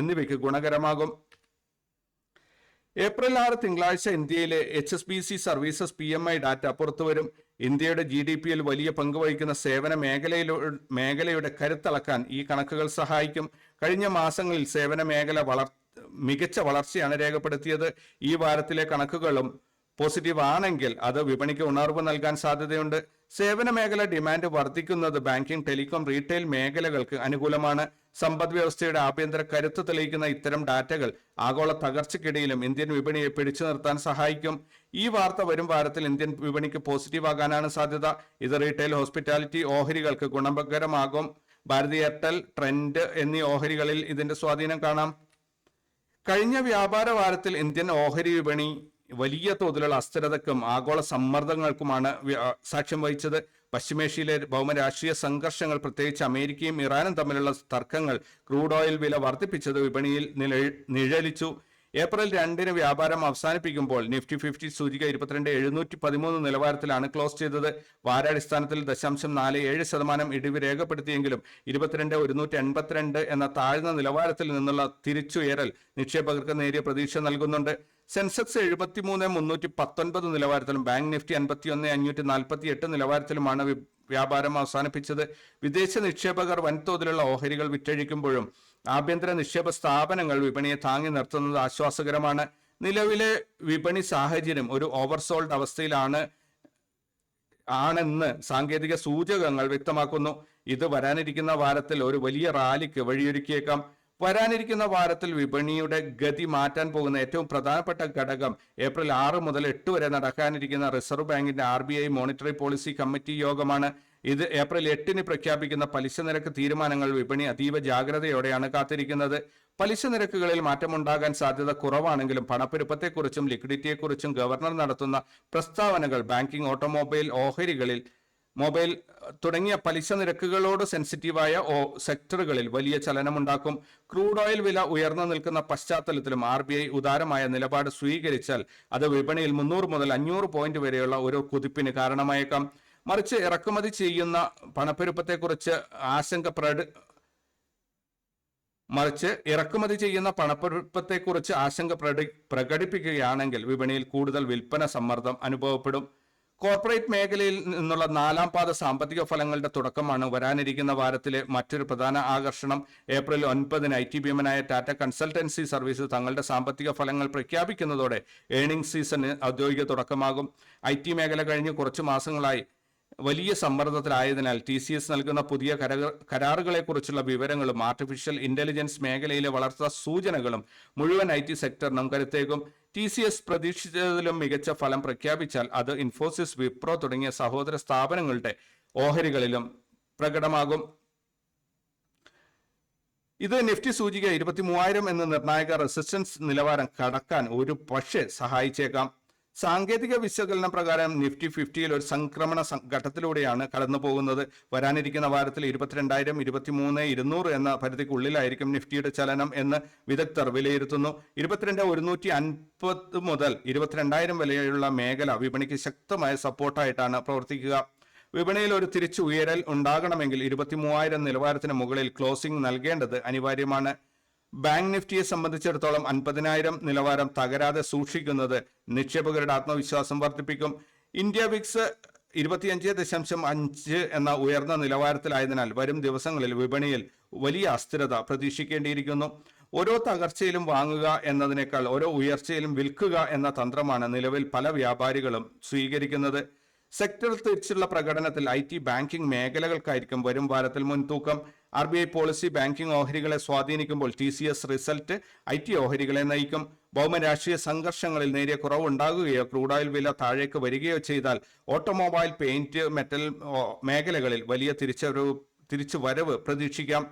എന്നിവയ്ക്ക് ഗുണകരമാകും. ഏപ്രിൽ 6 തിങ്കളാഴ്ച ഇന്ത്യയിലെ HSBC സർവീസസ് PMI ഡാറ്റ പുറത്തുവരും. ഇന്ത്യയുടെ GDPയിൽ വലിയ പങ്ക് വഹിക്കുന്ന സേവന മേഖലയുടെ കരുത്തളക്കാൻ ഈ കണക്കുകൾ സഹായിക്കും. കഴിഞ്ഞ മാസങ്ങളിൽ സേവന മേഖല മികച്ച വളർച്ചയാണ് രേഖപ്പെടുത്തിയത്. ഈ വാരത്തിലെ കണക്കുകളും പോസിറ്റീവ് ആണെങ്കിൽ അത് വിപണിക്ക് ഉണർവ് നൽകാൻ സാധ്യതയുണ്ട്. സേവന മേഖല ഡിമാൻഡ് വർദ്ധിക്കുന്നത് ബാങ്കിംഗ്, ടെലികോം, റീറ്റെയിൽ മേഖലകൾക്ക് അനുകൂലമാണ്. സമ്പദ് വ്യവസ്ഥയുടെ ആഭ്യന്തര കരുത്ത് തെളിയിക്കുന്ന ഇത്തരം ഡാറ്റകൾ ആഗോള തകർച്ചയ്ക്കിടയിലും ഇന്ത്യൻ വിപണിയെ പിടിച്ചു നിർത്താൻ സഹായിക്കും. ഈ വാർത്ത വരും വാരത്തിൽ ഇന്ത്യൻ വിപണിക്ക് പോസിറ്റീവ് ആകാനാണ് സാധ്യത. ഇത് റീറ്റെയിൽ, ഹോസ്പിറ്റാലിറ്റി ഓഹരികൾക്ക് ഗുണകരമാകും. ഭാരതി എയർടെൽ, ട്രെൻഡ് എന്നീ ഓഹരികളിൽ ഇതിന്റെ സ്വാധീനം കാണാം. കഴിഞ്ഞ വ്യാപാര വാരത്തിൽ ഇന്ത്യൻ ഓഹരി വിപണി വലിയ തോതിലുള്ള അസ്ഥിരതയ്ക്കും ആഗോള സമ്മർദ്ദങ്ങൾക്കുമാണ് സാക്ഷ്യം വഹിച്ചത്. പശ്ചിമേഷ്യയിലെ ഭൗമരാഷ്ട്രീയ സംഘർഷങ്ങൾ, പ്രത്യേകിച്ച് അമേരിക്കയും ഇറാനും തമ്മിലുള്ള തർക്കങ്ങൾ ക്രൂഡ് ഓയിൽ വില വർദ്ധിപ്പിച്ചത് വിപണിയിൽ നിഴലിച്ചു. ഏപ്രിൽ 2 വ്യാപാരം അവസാനിപ്പിക്കുമ്പോൾ നിഫ്റ്റി 50 സൂചിക 22,713 നിലവാരത്തിലാണ് ക്ലോസ് ചെയ്തത്. വാരാടിസ്ഥാനത്തിൽ 0.47% ഇടിവ് രേഖപ്പെടുത്തിയെങ്കിലും 22,182 എന്ന താഴ്ന്ന നിലവാരത്തിൽ നിന്നുള്ള തിരിച്ചുയരൽ നിക്ഷേപകർക്ക് നേരിയ പ്രതീക്ഷ നൽകുന്നുണ്ട്. സെൻസെക്സ് 73,319 നിലവാരത്തിലും ബാങ്ക് നിഫ്റ്റി 51,548 നിലവാരത്തിലുമാണ് വ്യാപാരം അവസാനിപ്പിച്ചത്. വിദേശ നിക്ഷേപകർ വൻതോതിലുള്ള ഓഹരികൾ വിറ്റഴിക്കുമ്പോഴും ആഭ്യന്തര നിക്ഷേപ സ്ഥാപനങ്ങൾ വിപണിയെ താങ്ങി നിർത്തുന്നത് ആശ്വാസകരമാണ്. നിലവിലെ വിപണി സാഹചര്യം ഒരു ഓവർസോൾഡ് ആണെന്ന് സാങ്കേതിക സൂചകങ്ങൾ വ്യക്തമാക്കുന്നു. ഇത് വരാനിരിക്കുന്ന വാരത്തിൽ ഒരു വലിയ റാലിക്ക് വഴിയൊരുക്കിയേക്കാം. വരാനിരിക്കുന്ന വാരത്തിൽ വിപണിയുടെ ഗതി മാറ്റാൻ പോകുന്ന ഏറ്റവും പ്രധാനപ്പെട്ട ഘടകം ഏപ്രിൽ 6 മുതൽ 8 വരെ നടക്കാനിരിക്കുന്ന റിസർവ് ബാങ്കിന്റെ RBI മോണിറ്ററി പോളിസി കമ്മിറ്റി യോഗമാണ്. ഇത് ഏപ്രിൽ 8 പ്രഖ്യാപിക്കുന്ന പലിശ നിരക്ക് തീരുമാനങ്ങൾ വിപണി അതീവ ജാഗ്രതയോടെയാണ് കാത്തിരിക്കുന്നത്. പലിശ നിരക്കുകളിൽ മാറ്റമുണ്ടാകാൻ സാധ്യത കുറവാണെങ്കിലും പണപ്പെരുപ്പത്തെക്കുറിച്ചും ലിക്വിഡിറ്റിയെക്കുറിച്ചും ഗവർണർ നടത്തുന്ന പ്രസ്താവനകൾ ബാങ്കിംഗ്, ഓട്ടോമൊബൈൽ, ഓഹരികളിൽ മൊബൈൽ തുടങ്ങിയ പലിശ നിരക്കുകളോട് സെൻസിറ്റീവായ സെക്ടറുകളിൽ വലിയ ചലനമുണ്ടാക്കും. ക്രൂഡ് ഓയിൽ വില ഉയർന്നു നിൽക്കുന്ന പശ്ചാത്തലത്തിലും RBI ഉദാരമായ നിലപാട് സ്വീകരിച്ചാൽ അത് വിപണിയിൽ 300 മുതൽ 500 പോയിന്റ് വരെയുള്ള ഒരു കുതിപ്പിന് കാരണമായേക്കാം. മറിച്ച് ഇറക്കുമതി ചെയ്യുന്ന പണപ്പെരുപ്പത്തെക്കുറിച്ച് ആശങ്ക പ്രകടിപ്പിക്കുകയാണെങ്കിൽ വിപണിയിൽ കൂടുതൽ വിൽപ്പന സമ്മർദ്ദം അനുഭവപ്പെടും. കോർപ്പറേറ്റ് മേഖലയിൽ നിന്നുള്ള 4ാം പാദ സാമ്പത്തിക ഫലങ്ങളുടെ തുടക്കമാണ് വരാനിരിക്കുന്ന വാരത്തിലെ മറ്റൊരു പ്രധാന ആകർഷണം. ഏപ്രിൽ 9 IT ഭീമനായ ടാറ്റ കൺസൾട്ടൻസി സർവീസ് തങ്ങളുടെ സാമ്പത്തിക ഫലങ്ങൾ പ്രഖ്യാപിക്കുന്നതോടെ ഏർണിംഗ് സീസണിന് ഔദ്യോഗിക തുടക്കമാകും. IT മേഖല കഴിഞ്ഞ് കുറച്ചു മാസങ്ങളായി വലിയ സമ്മർദ്ദത്തിലായതിനാൽ TCS നൽകുന്ന പുതിയ കരാറുകളെക്കുറിച്ചുള്ള വിവരങ്ങളും ആർട്ടിഫിഷ്യൽ ഇന്റലിജൻസ് മേഖലയിലെ വളർച്ചാ സൂചനകളും മുഴുവൻ IT സെക്ടറിനും കരുത്തേകും. TCS പ്രതീക്ഷിച്ചതിലും മികച്ച ഫലം പ്രഖ്യാപിച്ചാൽ അത് ഇൻഫോസിസ്, വിപ്രോ തുടങ്ങിയ സഹോദര സ്ഥാപനങ്ങളുടെ ഓഹരികളിലും പ്രകടമാകും. ഇത് നിഫ്റ്റി സൂചിക 23,000 എന്ന നിർണായക റെസിസ്റ്റൻസ് നിലവാരം കടക്കാൻ ഒരു പക്ഷേ സഹായിച്ചേക്കാം. സാങ്കേതിക വിശകലനം പ്രകാരം നിഫ്റ്റി 50 ഒരു സംക്രമണ ഘട്ടത്തിലൂടെയാണ് കടന്നു പോകുന്നത്. വരാനിരിക്കുന്ന വാരത്തിൽ 22,000, 23,200 എന്ന പരിധിക്കുള്ളിലായിരിക്കും നിഫ്റ്റിയുടെ ചലനം എന്ന് വിദഗ്ധർ വിലയിരുത്തുന്നു. 22,150 മുതൽ 22,000 വരെയുള്ള മേഖല വിപണിക്ക് ശക്തമായ സപ്പോർട്ടായിട്ടാണ് പ്രവർത്തിക്കുക. വിപണിയിൽ ഒരു തിരിച്ചു ഉയരൽ ഉണ്ടാകണമെങ്കിൽ 23,000 നിലവാരത്തിന് മുകളിൽ ക്ലോസിംഗ് നൽകേണ്ടത് അനിവാര്യമാണ്. ബാങ്ക് നിഫ്റ്റിയെ സംബന്ധിച്ചിടത്തോളം 50,000 നിലവാരം തകരാതെ സൂക്ഷിക്കുന്നത് നിക്ഷേപകരുടെ ആത്മവിശ്വാസം വർദ്ധിപ്പിക്കും. ഇന്ത്യ വിക്സ് 25.5 എന്ന ഉയർന്ന നിലവാരത്തിലായതിനാൽ വരും ദിവസങ്ങളിൽ വിപണിയിൽ വലിയ അസ്ഥിരത പ്രതീക്ഷിക്കേണ്ടിയിരിക്കുന്നു. ഓരോ തകർച്ചയിലും വാങ്ങുക എന്നതിനേക്കാൾ ഓരോ ഉയർച്ചയിലും വിൽക്കുക എന്ന തന്ത്രമാണ് നിലവിൽ പല വ്യാപാരികളും സ്വീകരിക്കുന്നത്. സെക്ടർ തിരിച്ചുള്ള പ്രകടനത്തിൽ IT, ബാങ്കിംഗ് മേഖലകൾക്കായിരിക്കും വരും വാരത്തിൽ മുൻതൂക്കം. RBI പോളിസി ബാങ്കിംഗ് ഓഹരികളെ സ്വാധീനിക്കുമ്പോൾ TCS റിസൾട്ട് IT ഓഹരികളെ നയിക്കും. ഭൗമരാഷ്ട്രീയ സംഘർഷങ്ങളിൽ നേരിയ കുറവുണ്ടാകുകയോ ക്രൂഡ് ഓയിൽ വില താഴേക്ക് വരികയോ ചെയ്താൽ ഓട്ടോമൊബൈൽ, പെയിന്റ്, മെറ്റൽ മേഖലകളിൽ വലിയ തിരിച്ചുവരവ് പ്രതീക്ഷിക്കാം.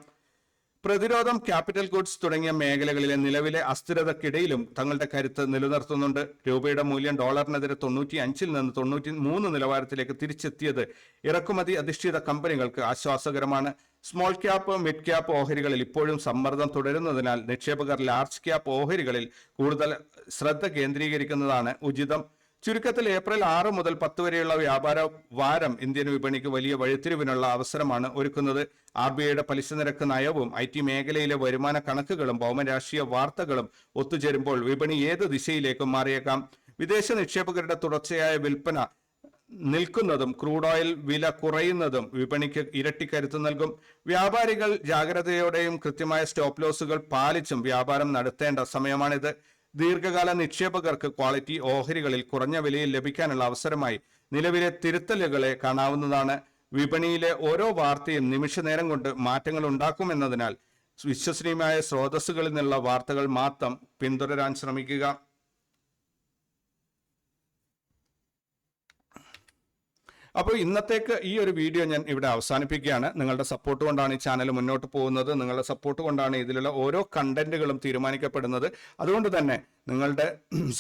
പ്രതിരോധം, ക്യാപിറ്റൽ ഗുഡ്സ് തുടങ്ങിയ മേഖലകളിലെ നിലവിലെ അസ്ഥിരതയ്ക്കിടയിലും തങ്ങളുടെ കരുത്ത് നിലനിർത്തുന്നുണ്ട്. രൂപയുടെ മൂല്യം ഡോളറിനെതിരെ 95 നിന്ന് 93 നിലവാരത്തിലേക്ക് തിരിച്ചെത്തിയത് ഇറക്കുമതി അധിഷ്ഠിത കമ്പനികൾക്ക് ആശ്വാസകരമാണ്. സ്മോൾ ക്യാപ്പ്, മിഡ് ക്യാപ്പ് ഓഹരികളിൽ ഇപ്പോഴും സമ്മർദ്ദം തുടരുന്നതിനാൽ നിക്ഷേപകർ ലാർജ് ക്യാപ്പ് ഓഹരികളിൽ കൂടുതൽ ശ്രദ്ധ കേന്ദ്രീകരിക്കുന്നതാണ് ഉചിതം. ചുരുക്കത്തിൽ ഏപ്രിൽ 6 മുതൽ 10 വരെയുള്ള വ്യാപാര വാരം ഇന്ത്യൻ വിപണിക്ക് വലിയ വഴിത്തിരിവിനുള്ള അവസരമാണ് ഒരുക്കുന്നത്. RBIയുടെ പലിശ നിരക്ക് നയവും IT മേഖലയിലെ വരുമാന കണക്കുകളും ഭൗമരാഷ്ട്രീയ വാർത്തകളും ഒത്തുചേരുമ്പോൾ വിപണി ഏത് ദിശയിലേക്കും മാറിയേക്കാം. വിദേശ നിക്ഷേപകരുടെ തുടർച്ചയായ വിൽപ്പന നിൽക്കുന്നതും ക്രൂഡ് ഓയിൽ വില കുറയുന്നതും വിപണിക്ക് ഇരട്ടി കരുത്ത് നൽകും. വ്യാപാരികൾ ജാഗ്രതയോടെയും കൃത്യമായ സ്റ്റോപ്പ് ലോസുകൾ പാലിച്ചും വ്യാപാരം നടത്തേണ്ട സമയമാണിത്. ദീർഘകാല നിക്ഷേപകർക്ക് ക്വാളിറ്റി ഓഹരികളിൽ കുറഞ്ഞ വിലയിൽ ലഭിക്കാനുള്ള അവസരമായി നിലവിലെ തിരുത്തലുകളെ കാണാവുന്നതാണ്. വിപണിയിലെ ഓരോ വാർത്തയും നിമിഷനേരം കൊണ്ട് മാറ്റങ്ങൾ ഉണ്ടാക്കുമെന്നതിനാൽ വിശ്വസനീയമായ സ്രോതസ്സുകളിൽ നിന്നുള്ള വാർത്തകൾ മാത്രം പിന്തുടരാൻ ശ്രമിക്കുക. അപ്പോൾ ഇന്നത്തേക്ക് ഈ ഒരു വീഡിയോ ഞാൻ ഇവിടെ അവസാനിപ്പിക്കുകയാണ്. നിങ്ങളുടെ സപ്പോർട്ട് കൊണ്ടാണ് ഈ ചാനൽ മുന്നോട്ട് പോകുന്നത്. നിങ്ങളുടെ സപ്പോർട്ട് കൊണ്ടാണ് ഇതിലുള്ള ഓരോ കണ്ടന്റുകളും തീരുമാനിക്കപ്പെടുന്നത്. അതുകൊണ്ട് തന്നെ നിങ്ങളുടെ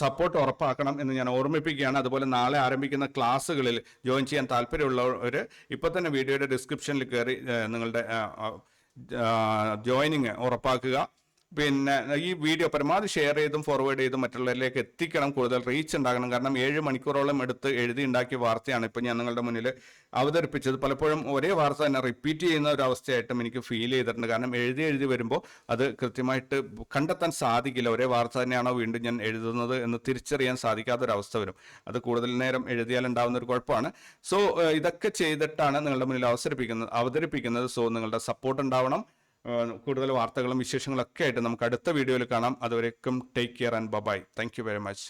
സപ്പോർട്ട് ഉറപ്പാക്കണം എന്ന് ഞാൻ ഓർമ്മിപ്പിക്കുകയാണ്. അതുപോലെ നാളെ ആരംഭിക്കുന്ന ക്ലാസ്സുകളിൽ ജോയിൻ ചെയ്യാൻ താല്പര്യമുള്ളവർ ഇപ്പോൾ തന്നെ വീഡിയോയുടെ ഡിസ്ക്രിപ്ഷനിൽ കയറി നിങ്ങളുടെ ജോയിനിങ് ഉറപ്പാക്കുക. പിന്നെ ഈ വീഡിയോ പരമാവധി ഷെയർ ചെയ്തും ഫോർവേഡ് ചെയ്തും മറ്റുള്ളവരിലേക്ക് എത്തിക്കണം, കൂടുതൽ റീച്ച് ഉണ്ടാകണം. കാരണം 7 മണിക്കൂറോളം എടുത്ത് എഴുതി ഉണ്ടാക്കിയ വാർത്തയാണ് ഇപ്പോൾ ഞാൻ നിങ്ങളുടെ മുന്നിൽ അവതരിപ്പിച്ചത്. പലപ്പോഴും ഒരേ വാർത്ത തന്നെ റിപ്പീറ്റ് ചെയ്യുന്ന ഒരു അവസ്ഥയായിട്ടും എനിക്ക് ഫീൽ ചെയ്തിട്ടുണ്ട്. കാരണം എഴുതി വരുമ്പോൾ അത് കൃത്യമായിട്ട് കണ്ടെത്താൻ സാധിക്കില്ല. ഒരേ വാർത്ത തന്നെയാണോ വീണ്ടും ഞാൻ എഴുതുന്നത് എന്ന് തിരിച്ചറിയാൻ സാധിക്കാത്തൊരവസ്ഥ വരും. അത് കൂടുതൽ നേരം എഴുതിയാൽ ഉണ്ടാകുന്ന ഒരു കുഴപ്പമാണ്. സോ ഇതൊക്കെ ചെയ്തിട്ടാണ് നിങ്ങളുടെ മുന്നിൽ അവതരിപ്പിക്കുന്നത്. സോ നിങ്ങളുടെ സപ്പോർട്ട് ഉണ്ടാവണം. കൂടുതൽ വാർത്തകളും വിശേഷങ്ങളൊക്കെ ആയിട്ട് നമുക്ക് അടുത്ത വീഡിയോയിൽ കാണാം. അതുവരേക്കും take care and bye. Thank you very much.